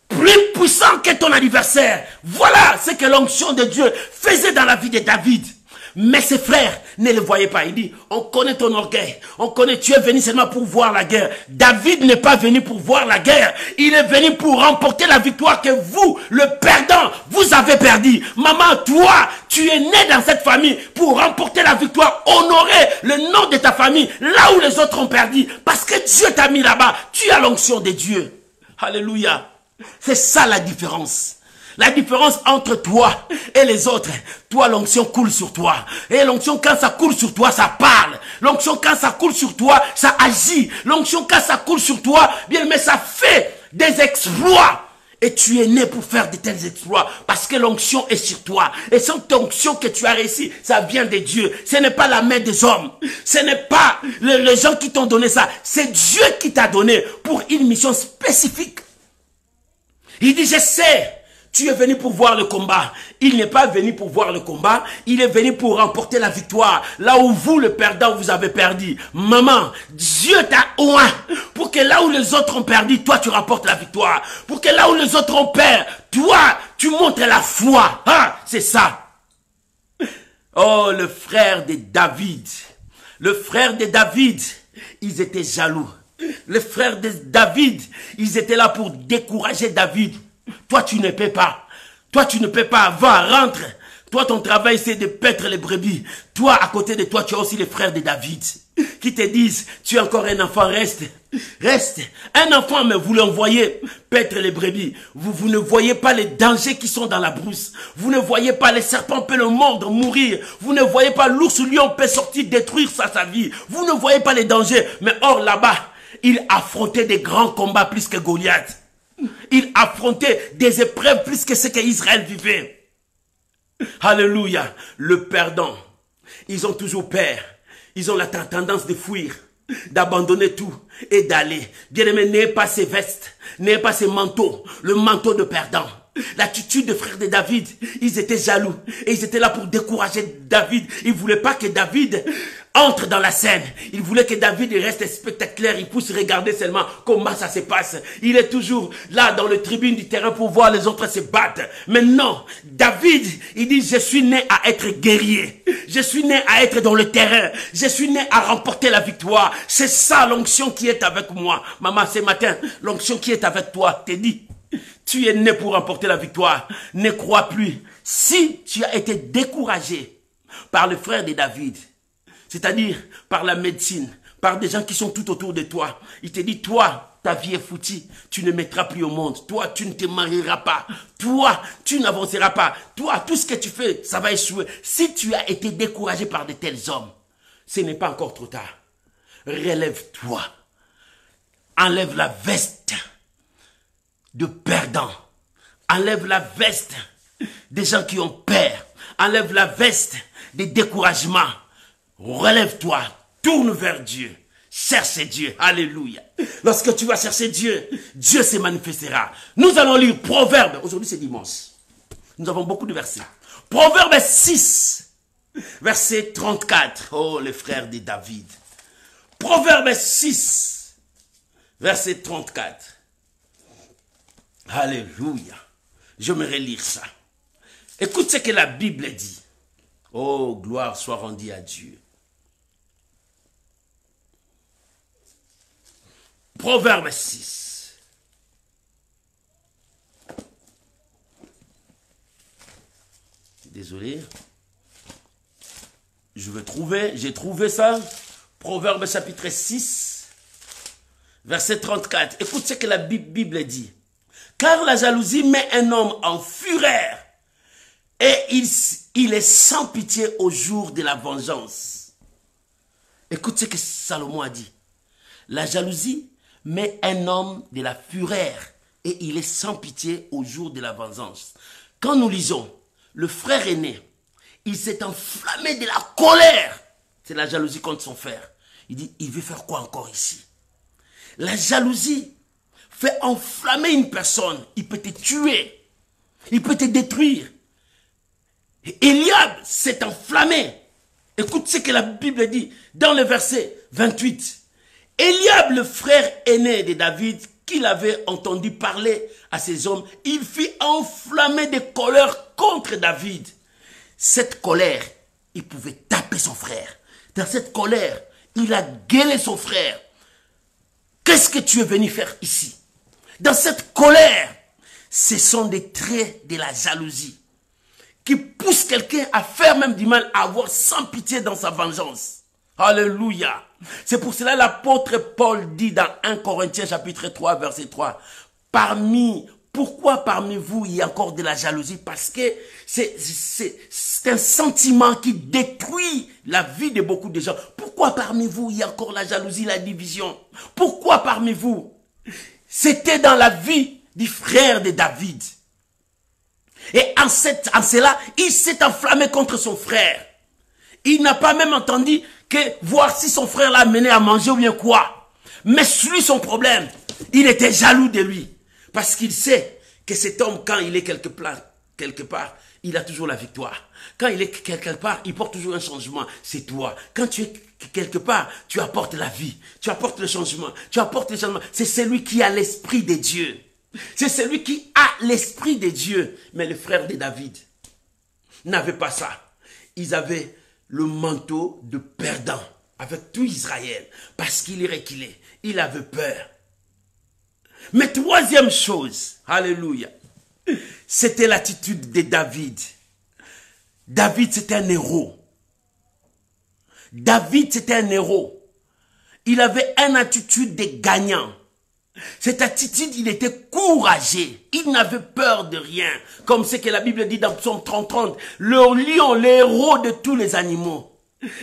plus puissantes que ton adversaire. Voilà ce que l'onction de Dieu faisait dans la vie de David. Mais ses frères ne le voyaient pas. Il dit, on connaît ton orgueil. On connaît, tu es venu seulement pour voir la guerre. David n'est pas venu pour voir la guerre. Il est venu pour remporter la victoire que vous, le perdant, vous avez perdu. Maman, toi, tu es né dans cette famille pour remporter la victoire, honorer le nom de ta famille, là où les autres ont perdu. Parce que Dieu t'a mis là-bas. Tu as l'onction de Dieu. Alléluia. C'est ça la différence. La différence entre toi et les autres, toi l'onction coule sur toi. Et l'onction quand ça coule sur toi, ça parle. L'onction quand ça coule sur toi, ça agit. L'onction quand ça coule sur toi, bien mais ça fait des exploits. Et tu es né pour faire de tels exploits parce que l'onction est sur toi. Et cette onction que tu as réussi, ça vient de Dieu. Ce n'est pas la main des hommes. Ce n'est pas les gens qui t'ont donné ça. C'est Dieu qui t'a donné pour une mission spécifique. Il dit, je sais. Tu es venu pour voir le combat. Il n'est pas venu pour voir le combat. Il est venu pour remporter la victoire. Là où vous, le perdant, vous avez perdu. Maman, Dieu t'a oint pour que là où les autres ont perdu, toi, tu remportes la victoire. Pour que là où les autres ont perdu, toi, tu montres la foi. Ah, c'est ça. Oh, le frère de David. Le frère de David, ils étaient jaloux. Les frères de David, ils étaient là pour décourager David. Toi, tu ne peux pas. Toi, tu ne peux pas. Va, rentre. Toi, ton travail, c'est de paître les brebis. Toi, à côté de toi, tu as aussi les frères de David qui te disent, tu es encore un enfant, reste. Reste. Un enfant, mais vous l'envoyez paître les brebis. Vous ne voyez pas les dangers qui sont dans la brousse. Vous ne voyez pas les serpents peut le mordre, mourir. Vous ne voyez pas l'ours lion peut sortir, détruire sa vie. Vous ne voyez pas les dangers. Mais or, là-bas, il affrontait des grands combats plus que Goliath. Il affrontait des épreuves plus que ce qu'Israël vivait. Alléluia. Le perdant, ils ont toujours peur. Ils ont la tendance de fuir, d'abandonner tout et d'aller. Bien-aimé, n'ayez pas ces vestes, n'ayez pas ces manteaux, le manteau de perdant. L'attitude des frères de David, ils étaient jaloux et ils étaient là pour décourager David. Ils ne voulaient pas que David entre dans la scène. Ils voulaient que David reste spectaculaire. Il puisse regarder seulement comment ça se passe. Il est toujours là dans le tribune du terrain pour voir les autres se battre. Mais non, David, il dit, je suis né à être guerrier. Je suis né à être dans le terrain. Je suis né à remporter la victoire. C'est ça l'onction qui est avec moi. Maman, ce matin, l'onction qui est avec toi, te dit, tu es né pour remporter la victoire. Ne crois plus. Si tu as été découragé par le frère de David, c'est-à-dire par la médecine, par des gens qui sont tout autour de toi, il te dit, toi, ta vie est foutue, tu ne mettras plus au monde. Toi, tu ne te marieras pas. Toi, tu n'avanceras pas. Toi, tout ce que tu fais, ça va échouer. Si tu as été découragé par de tels hommes, ce n'est pas encore trop tard. Relève-toi. Enlève la veste de perdants. Enlève la veste des gens qui ont peur. Enlève la veste des découragements. Relève-toi, tourne vers Dieu. Cherche Dieu. Alléluia. Lorsque tu vas chercher Dieu, Dieu se manifestera. Nous allons lire Proverbes. Aujourd'hui c'est dimanche. Nous avons beaucoup de versets. Proverbes 6, verset 34. Oh, les frères de David. Proverbes 6, verset 34. Alléluia. J'aimerais lire ça. Écoute ce que la Bible dit. Oh, gloire soit rendue à Dieu. Proverbe 6. Désolé. J'ai trouvé ça. Proverbe chapitre 6, verset 34. Écoute ce que la Bible dit. Car la jalousie met un homme en fureur et il est sans pitié au jour de la vengeance. Écoute ce que Salomon a dit. La jalousie met un homme de la fureur et il est sans pitié au jour de la vengeance. Quand nous lisons, le frère aîné, il s'est enflammé de la colère. C'est la jalousie contre son frère. Il dit, il veut faire quoi encore ici? La jalousie fait enflammer une personne. Il peut te tuer. Il peut te détruire. Et Eliab s'est enflammé. Écoute ce que la Bible dit dans le verset 28. Eliab, le frère aîné de David, qu'il avait entendu parler à ses hommes, il fit enflammer de colère contre David. Cette colère il pouvait taper son frère. Dans cette colère, il a gueulé son frère. Qu'est-ce que tu es venu faire ici? Dans cette colère, ce sont des traits de la jalousie qui poussent quelqu'un à faire même du mal, à avoir sans pitié dans sa vengeance. Alléluia. C'est pour cela l'apôtre Paul dit dans 1 Corinthiens chapitre 3 verset 3, pourquoi parmi vous il y a encore de la jalousie? Parce que c'est un sentiment qui détruit la vie de beaucoup de gens. Pourquoi parmi vous il y a encore la jalousie, la division? Pourquoi parmi vous? C'était dans la vie du frère de David. Et en cela, il s'est enflammé contre son frère. Il n'a pas même entendu que voir si son frère l'a mené à manger ou bien quoi. Mais lui, son problème, il était jaloux de lui. Parce qu'il sait que cet homme, quand il est quelque part, il a toujours la victoire. Quand il est quelque part, il porte toujours un changement. C'est toi. Quand tu es quelque part, tu apportes la vie. Tu apportes le changement. Tu apportes le changement. C'est celui qui a l'esprit de Dieu. C'est celui qui a l'esprit de Dieu. Mais les frères de David n'avaient pas ça. Ils avaient le manteau de perdant avec tout Israël. Parce qu'il est reculé. Il avait peur. Mais troisième chose, alléluia, c'était l'attitude de David. David, c'était un héros. David, c'était un héros. Il avait une attitude de gagnant. Cette attitude, il était courageux. Il n'avait peur de rien. Comme ce que la Bible dit dans Psaume 30, le lion, le héros de tous les animaux.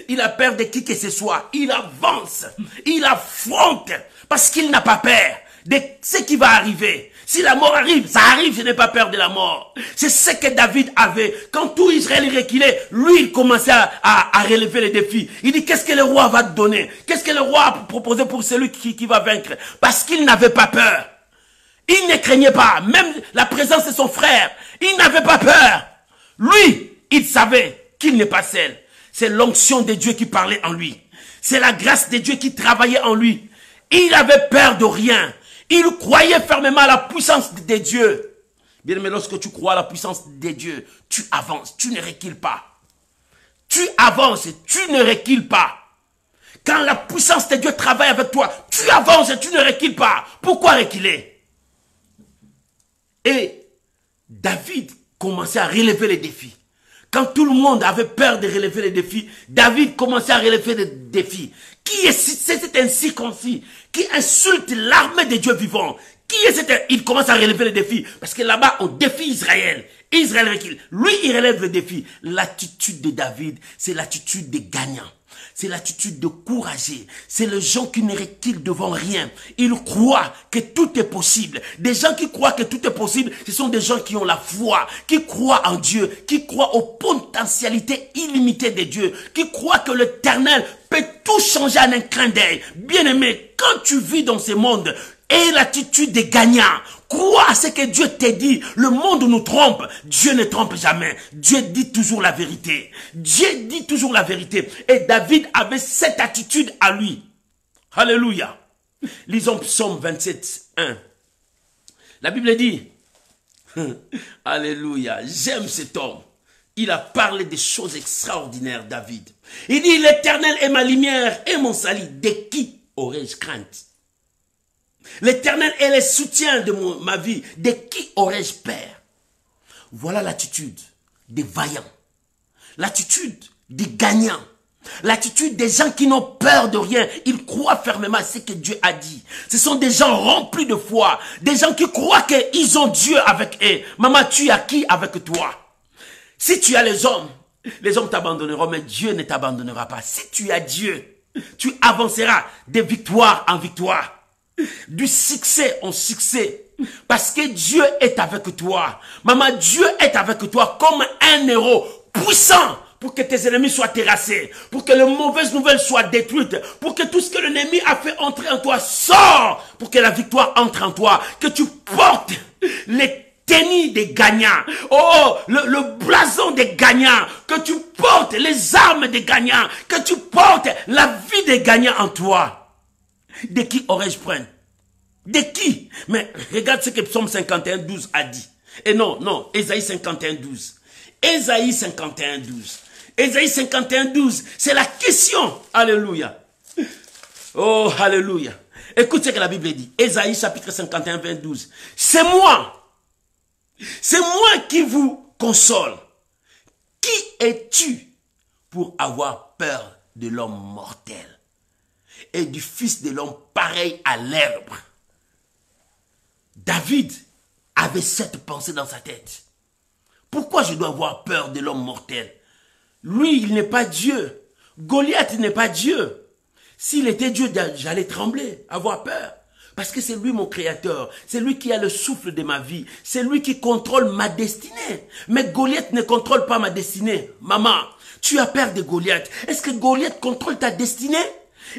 Il a peur de qui que ce soit. Il avance. Il affronte. Parce qu'il n'a pas peur de ce qui va arriver. Si la mort arrive, ça arrive, je n'ai pas peur de la mort. C'est ce que David avait. Quand tout Israël reculait, lui, il commençait à relever les défis. Il dit, qu'est-ce que le roi va te donner? Qu'est-ce que le roi a proposé pour celui qui va vaincre? Parce qu'il n'avait pas peur. Il ne craignait pas. Même la présence de son frère, il n'avait pas peur. Lui, il savait qu'il n'est pas seul. C'est l'onction de Dieu qui parlait en lui. C'est la grâce de Dieu qui travaillait en lui. Il avait peur de rien. Il croyait fermement à la puissance de Dieu. Bien aimé, lorsque tu crois à la puissance de Dieu, tu avances, tu ne recules pas. Tu avances, tu ne recules pas. Quand la puissance de Dieu travaille avec toi, tu avances et tu ne recules pas. Pourquoi reculer? Et David commençait à relever les défis. Quand tout le monde avait peur de relever les défis, David commençait à relever les défis. Qui est cet incirconcis qui insulte l'armée de Dieu vivant? Qui est cet? Il commence à relever les défis. Parce que là-bas, on défie Israël. Israël recule. Lui, il relève le défi. L'attitude de David, c'est l'attitude des gagnants. C'est l'attitude de courageux. C'est les gens qui ne reculent devant rien. Ils croient que tout est possible. Des gens qui croient que tout est possible, ce sont des gens qui ont la foi, qui croient en Dieu, qui croient aux potentialités illimitées de Dieu, qui croient que l'Éternel peut tout changer en un clin d'œil. Bien-aimé, quand tu vis dans ce monde, aie l'attitude des gagnants. Crois à ce que Dieu t'a dit. Le monde nous trompe. Dieu ne trompe jamais. Dieu dit toujours la vérité. Dieu dit toujours la vérité. Et David avait cette attitude à lui. Alléluia. Lisons Psaume 27, 1. La Bible dit, alléluia, j'aime cet homme. Il a parlé des choses extraordinaires, David. Il dit, l'Éternel est ma lumière et mon salut. De qui aurais-je crainte? L'Éternel est le soutien de ma vie. De qui aurais-je peur? Voilà l'attitude des vaillants. L'attitude des gagnants. L'attitude des gens qui n'ont peur de rien. Ils croient fermement à ce que Dieu a dit. Ce sont des gens remplis de foi. Des gens qui croient qu'ils ont Dieu avec eux. Maman, tu as qui avec toi? Si tu as les hommes t'abandonneront, mais Dieu ne t'abandonnera pas. Si tu as Dieu, tu avanceras de victoire en victoire. Du succès en succès. Parce que Dieu est avec toi. Maman, Dieu est avec toi comme un héros puissant pour que tes ennemis soient terrassés. Pour que les mauvaises nouvelles soient détruites. Pour que tout ce que l'ennemi a fait entrer en toi sort. Pour que la victoire entre en toi. Que tu portes les tennis des gagnants. Oh, le blason des gagnants. Que tu portes les armes des gagnants. Que tu portes la vie des gagnants en toi. De qui aurais-je peur? De qui? Mais regarde ce que Psaume 51, 12 a dit. Et non, Ésaïe 51, 12. Ésaïe 51, 12. Ésaïe 51, 12. C'est la question. Alléluia. Oh, alléluia. Écoute ce que la Bible dit. Ésaïe chapitre 51, 12. C'est moi. C'est moi qui vous console. Qui es-tu pour avoir peur de l'homme mortel et du fils de l'homme pareil à l'herbe? David avait cette pensée dans sa tête. Pourquoi je dois avoir peur de l'homme mortel? Lui, il n'est pas Dieu. Goliath n'est pas Dieu. S'il était Dieu, j'allais trembler, avoir peur. Parce que c'est lui mon créateur. C'est lui qui a le souffle de ma vie. C'est lui qui contrôle ma destinée. Mais Goliath ne contrôle pas ma destinée. Maman, tu as peur de Goliath. Est-ce que Goliath contrôle ta destinée?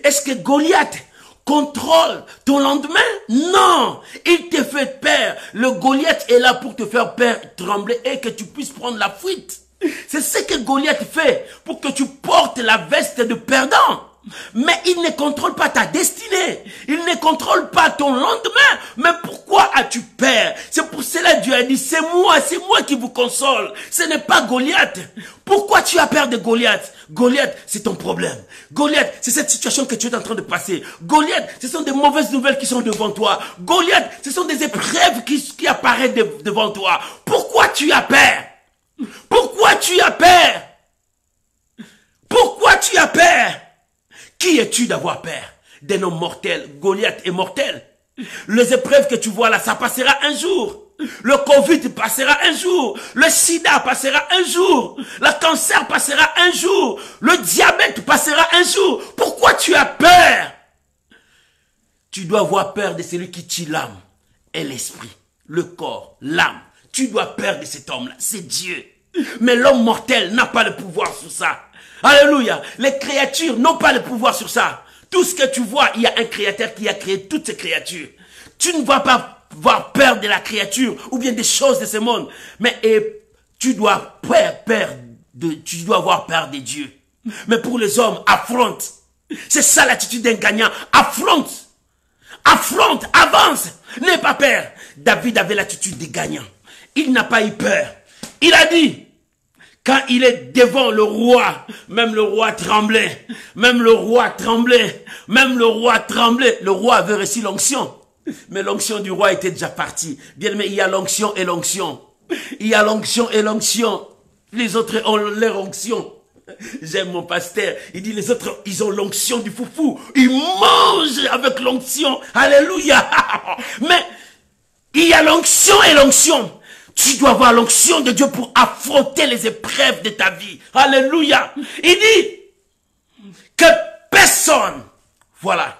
Est-ce que Goliath contrôle ton lendemain? Non, il te fait peur. Le Goliath est là pour te faire peur, trembler et que tu puisses prendre la fuite. C'est ce que Goliath fait pour que tu portes la veste de perdant. Mais il ne contrôle pas ta destinée. Il ne contrôle pas ton lendemain. Mais pourquoi as-tu peur? C'est pour cela que Dieu a dit, c'est moi qui vous console. Ce n'est pas Goliath. Pourquoi tu as peur de Goliath? Goliath, c'est ton problème. Goliath, c'est cette situation que tu es en train de passer. Goliath, ce sont des mauvaises nouvelles qui sont devant toi. Goliath, ce sont des épreuves qui apparaissent devant toi. Pourquoi tu as peur? Pourquoi tu as peur? Pourquoi tu as peur? Qui es-tu d'avoir peur d'un homme mortel? Goliath est mortel. Les épreuves que tu vois là, ça passera un jour. Le Covid passera un jour. Le sida passera un jour. Le cancer passera un jour. Le diabète passera un jour. Pourquoi tu as peur? Tu dois avoir peur de celui qui tue l'âme et l'esprit, le corps, l'âme. Tu dois peur de cet homme-là. C'est Dieu. Mais l'homme mortel n'a pas le pouvoir sur ça. Alléluia. Les créatures n'ont pas le pouvoir sur ça. Tout ce que tu vois, il y a un créateur qui a créé toutes ces créatures. Tu ne vas pas avoir peur de la créature ou bien des choses de ce monde. Mais tu dois avoir peur de Dieu. Mais pour les hommes, affronte. C'est ça l'attitude d'un gagnant. Affronte. Affronte, avance. N'aie pas peur. David avait l'attitude des gagnants. Il n'a pas eu peur. Il a dit, quand il est devant le roi, même le roi tremblait. Même le roi tremblait. Même le roi tremblait. Le roi avait reçu l'onction. Mais l'onction du roi était déjà partie. Bien aimé, il y a l'onction et l'onction. Il y a l'onction et l'onction. Les autres ont leur onction. J'aime mon pasteur. Il dit les autres, ils ont l'onction du foufou. Ils mangent avec l'onction. Alléluia. Mais il y a l'onction et l'onction. Tu dois avoir l'onction de Dieu pour affronter les épreuves de ta vie. Alléluia. Il dit que personne, voilà,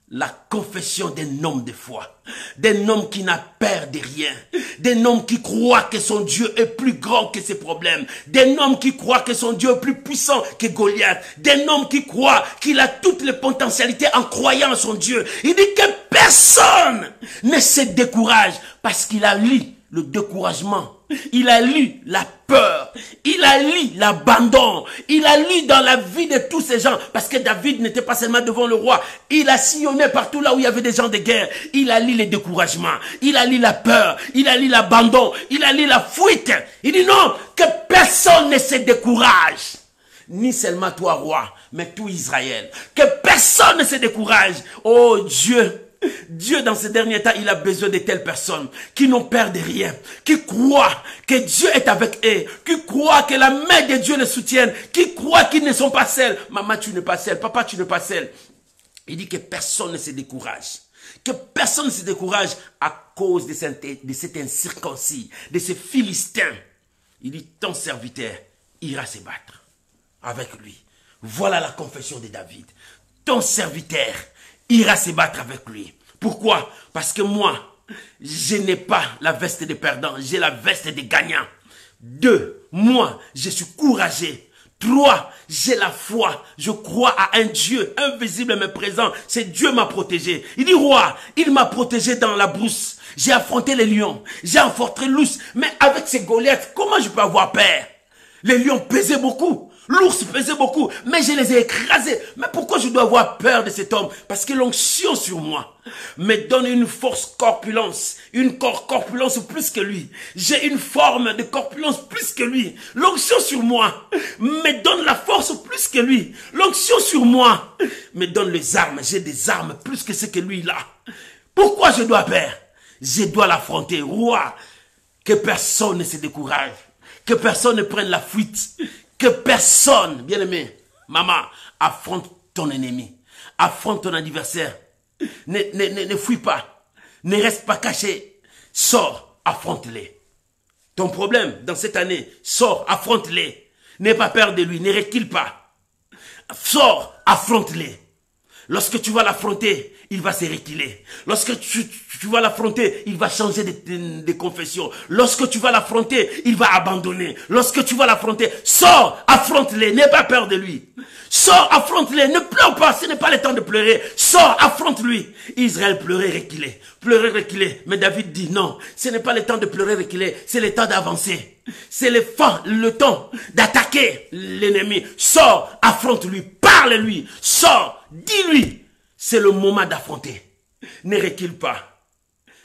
la confession d'un homme de foi, d'un homme qui n'a peur de rien, d'un homme qui croit que son Dieu est plus grand que ses problèmes, d'un homme qui croit que son Dieu est plus puissant que Goliath, d'un homme qui croit qu'il a toutes les potentialités en croyant en son Dieu. Il dit que personne ne se décourage parce qu'il a lu le découragement, il a lu la peur, il a lu l'abandon, il a lu dans la vie de tous ces gens, parce que David n'était pas seulement devant le roi, il a sillonné partout là où il y avait des gens de guerre, il a lu les découragements, il a lu la peur, il a lu l'abandon, il a lu la fuite. Il dit non, que personne ne se décourage, ni seulement toi roi, mais tout Israël, que personne ne se décourage. Oh Dieu, Dieu, dans ces derniers temps, il a besoin de telles personnes qui n'ont peur de rien, qui croient que Dieu est avec eux, qui croient que la main de Dieu les soutienne, qui croient qu'ils ne sont pas seuls. Maman, tu n'es pas seul. Papa, tu n'es pas seul. Il dit que personne ne se décourage. Que personne ne se décourage à cause de cet incirconcis, de ces Philistins. Il dit, ton serviteur ira se battre avec lui. Voilà la confession de David. Ton serviteur ira se battre avec lui. Pourquoi? Parce que moi, je n'ai pas la veste des perdants, j'ai la veste des gagnants. 2, moi, je suis courageux. 3, j'ai la foi. Je crois à un Dieu invisible mais présent. C'est Dieu m'a protégé. Il dit, roi, il m'a protégé dans la brousse. J'ai affronté les lions. J'ai affronté l'ours. Mais avec ces Goliaths, comment je peux avoir peur? Les lions pesaient beaucoup. L'ours pesait beaucoup, mais je les ai écrasés. Mais pourquoi je dois avoir peur de cet homme? Parce que l'onction sur moi me donne une force corpulence, une corpulence plus que lui. J'ai une forme de corpulence plus que lui. L'onction sur moi me donne la force plus que lui. L'onction sur moi me donne les armes. J'ai des armes plus que ce que lui a. Pourquoi je dois peur? Je dois l'affronter. Roi, que personne ne se décourage. Que personne ne prenne la fuite. Que personne, bien-aimé, maman, affronte ton ennemi. Affronte ton adversaire. Ne fuis pas. Ne reste pas caché. Sors, affronte-les. Ton problème dans cette année, sors, affronte-les. N'aie pas peur de lui, ne recule pas. Sors, affronte-les. Lorsque tu vas l'affronter, il va se reculer. Lorsque tu vas l'affronter, il va changer de confession. Lorsque tu vas l'affronter, il va abandonner. Lorsque tu vas l'affronter, sors, affronte-les, n'aie pas peur de lui. Sors, affronte-les, ne pleure pas, ce n'est pas le temps de pleurer. Sors, affronte-lui. Israël pleurait, reculait. Pleurait, reculait. Mais David dit non, ce n'est pas le temps de pleurer, reculer, c'est le temps d'avancer. C'est le temps d'attaquer l'ennemi. Sors, affronte-lui, parle-lui, sors, dis-lui. C'est le moment d'affronter. Ne recule pas.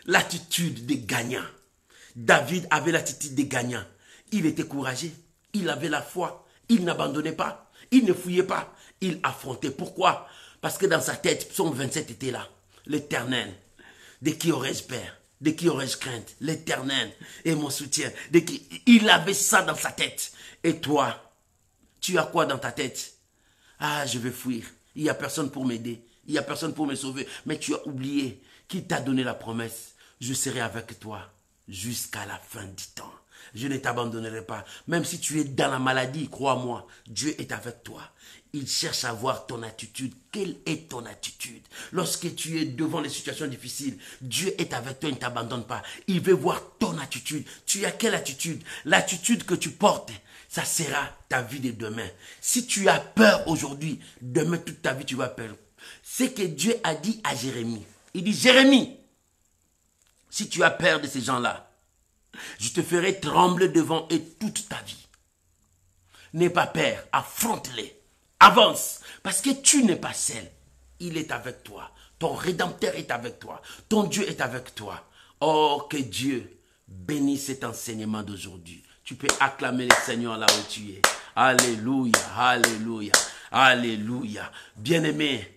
L'attitude des gagnants. David avait l'attitude des gagnants. Il était courageux. Il avait la foi. Il n'abandonnait pas. Il ne fouillait pas. Il affrontait. Pourquoi? Parce que dans sa tête, Psaume 27 était là. L'Éternel. De qui aurais-je peur? De qui aurais-je crainte? L'Éternel est mon soutien. Il avait ça dans sa tête. Et toi, tu as quoi dans ta tête? Ah, je vais fuir. Il n'y a personne pour m'aider. Il n'y a personne pour me sauver. Mais tu as oublié qui t'a donné la promesse. Je serai avec toi jusqu'à la fin du temps. Je ne t'abandonnerai pas. Même si tu es dans la maladie, crois-moi, Dieu est avec toi. Il cherche à voir ton attitude. Quelle est ton attitude? Lorsque tu es devant les situations difficiles, Dieu est avec toi, il ne t'abandonne pas. Il veut voir ton attitude. Tu as quelle attitude? L'attitude que tu portes, ça sera ta vie de demain. Si tu as peur aujourd'hui, demain toute ta vie tu vas peur. C'est que Dieu a dit à Jérémie. Il dit, Jérémie, si tu as peur de ces gens-là, je te ferai trembler devant eux toute ta vie. N'aie pas peur, affronte-les, avance, parce que tu n'es pas seul. Il est avec toi, ton Rédempteur est avec toi, ton Dieu est avec toi. Oh, que Dieu bénisse cet enseignement d'aujourd'hui. Tu peux acclamer le Seigneur là où tu es. Alléluia, alléluia, alléluia. Bien-aimé,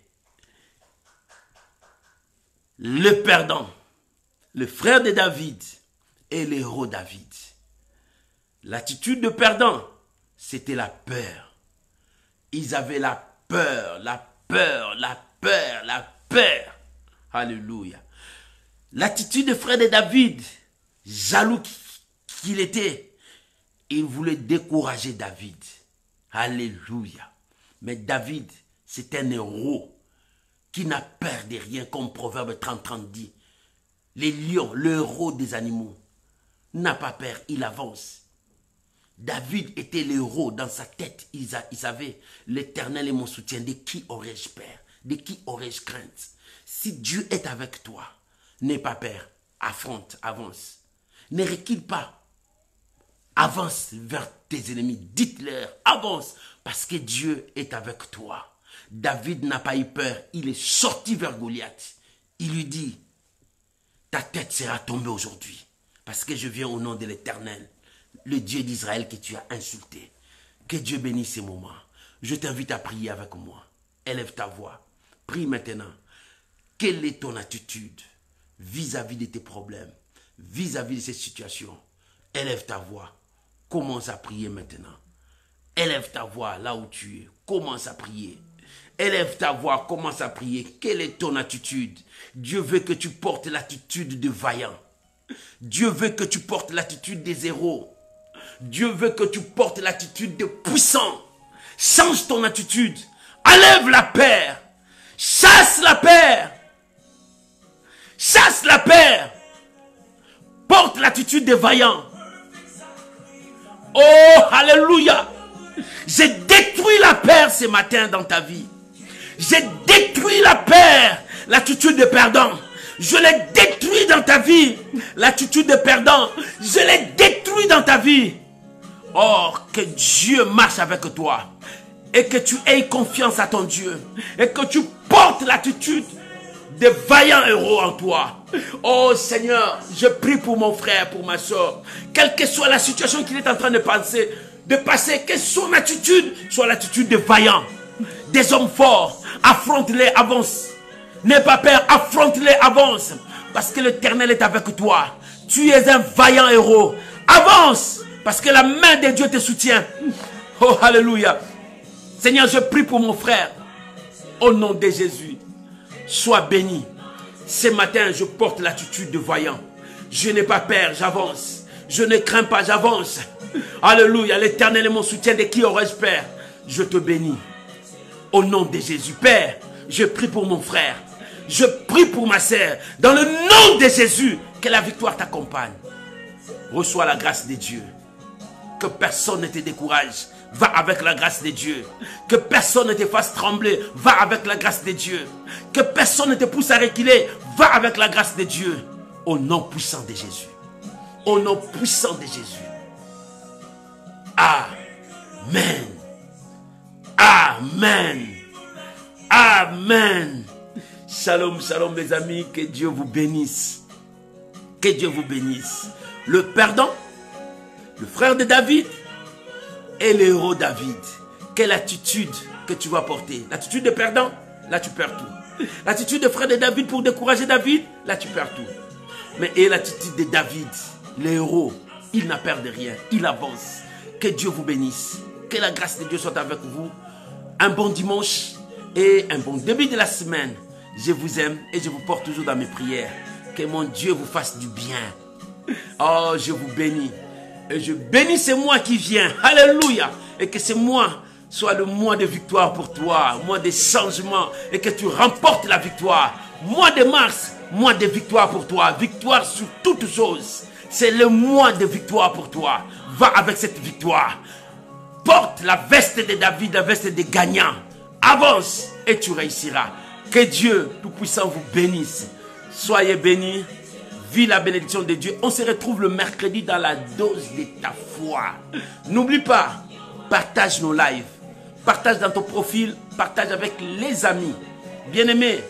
le perdant, le frère de David et l'héros David. L'attitude de perdant, c'était la peur. Ils avaient la peur, la peur, la peur, la peur. Alléluia. L'attitude de frère de David, jaloux qu'il était, il voulait décourager David. Alléluia. Mais David, c'est un héros qui n'a peur de rien, comme Proverbe 30 dit. Les lions, le héros des animaux, n'a pas peur, il avance. David était l'héros dans sa tête. Il savait, l'Éternel est mon soutien. De qui aurais-je peur? De qui aurais-je crainte? Si Dieu est avec toi, n'aie pas peur. Affronte, avance. Ne recule pas. Avance vers tes ennemis. Dites-leur, avance, parce que Dieu est avec toi. David n'a pas eu peur. Il est sorti vers Goliath. Il lui dit, ta tête sera tombée aujourd'hui, parce que je viens au nom de l'Éternel, le Dieu d'Israël que tu as insulté. Que Dieu bénisse ces moments. Je t'invite à prier avec moi. Élève ta voix. Prie maintenant. Quelle est ton attitude vis-à-vis de tes problèmes, vis-à-vis de ces situations? Élève ta voix. Commence à prier maintenant. Élève ta voix là où tu es. Commence à prier. Élève ta voix, commence à prier. Quelle est ton attitude? Dieu veut que tu portes l'attitude de vaillant. Dieu veut que tu portes l'attitude des héros. Dieu veut que tu portes l'attitude de puissant. Change ton attitude. Enlève la peur. Chasse la peur. Chasse la peur. Porte l'attitude de vaillant. Oh, alléluia. J'ai détruit la peur ce matin dans ta vie. J'ai détruit la peur, l'attitude de perdant. Je l'ai détruit dans ta vie, l'attitude de perdant. Je l'ai détruit dans ta vie. Oh, que Dieu marche avec toi. et que tu aies confiance à ton Dieu et que tu portes l'attitude de vaillants héros en toi. Oh Seigneur, je prie pour mon frère, pour ma soeur, quelle que soit la situation qu'il est en train de passer, que son attitude soit l'attitude de vaillants, des hommes forts. Affronte-les, avance. N'aie pas peur, affronte-les, avance. Parce que l'Éternel est avec toi. Tu es un vaillant héros. Avance, parce que la main de Dieu te soutient. Oh, alléluia. Seigneur, je prie pour mon frère. Au nom de Jésus, sois béni. Ce matin, je porte l'attitude de vaillant. Je n'ai pas peur, j'avance. Je ne crains pas, j'avance. Alléluia, l'Éternel est mon soutien. De qui aurais-je peur? Je te bénis. Au nom de Jésus, Père, je prie pour mon frère. Je prie pour ma sœur. Dans le nom de Jésus, que la victoire t'accompagne. Reçois la grâce de Dieu. Que personne ne te décourage. Va avec la grâce de Dieu. Que personne ne te fasse trembler. Va avec la grâce de Dieu. Que personne ne te pousse à reculer. Va avec la grâce de Dieu. Au nom puissant de Jésus. Au nom puissant de Jésus. Amen. Amen. Amen. Shalom, shalom mes amis. Que Dieu vous bénisse. Que Dieu vous bénisse. Le perdant, le frère de David et le héros David. Quelle attitude que tu vas porter? L'attitude de perdant, là tu perds tout. L'attitude de frère de David pour décourager David, là tu perds tout. Mais et l'attitude de David, le héros, il n'a peur de rien, il avance. Que Dieu vous bénisse. Que la grâce de Dieu soit avec vous. Un bon dimanche et un bon début de la semaine. Je vous aime et je vous porte toujours dans mes prières. Que mon Dieu vous fasse du bien. Oh, je vous bénis. Et je bénis ce mois qui vient. Alléluia. Et que ce mois soit le mois de victoire pour toi. Mois de changement. Et que tu remportes la victoire. Mois de mars, mois de victoire pour toi. Victoire sur toutes choses. C'est le mois de victoire pour toi. Va avec cette victoire. Porte la veste de David, la veste des gagnants. Avance et tu réussiras. Que Dieu Tout-Puissant vous bénisse. Soyez bénis. Vis la bénédiction de Dieu. On se retrouve le mercredi dans la dose de ta foi. N'oublie pas, partage nos lives. Partage dans ton profil. Partage avec les amis. Bien-aimé,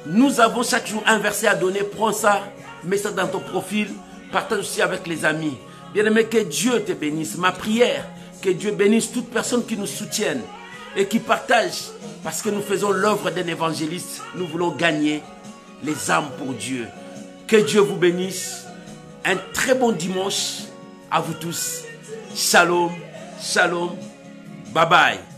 nous avons chaque jour un verset à donner. Prends ça, mets ça dans ton profil. Partage aussi avec les amis. Bien-aimé, que Dieu te bénisse. Ma prière, que Dieu bénisse toute personne qui nous soutienne et qui partage. Parce que nous faisons l'œuvre d'un évangéliste. Nous voulons gagner les âmes pour Dieu. Que Dieu vous bénisse. Un très bon dimanche à vous tous. Shalom, shalom. Bye bye.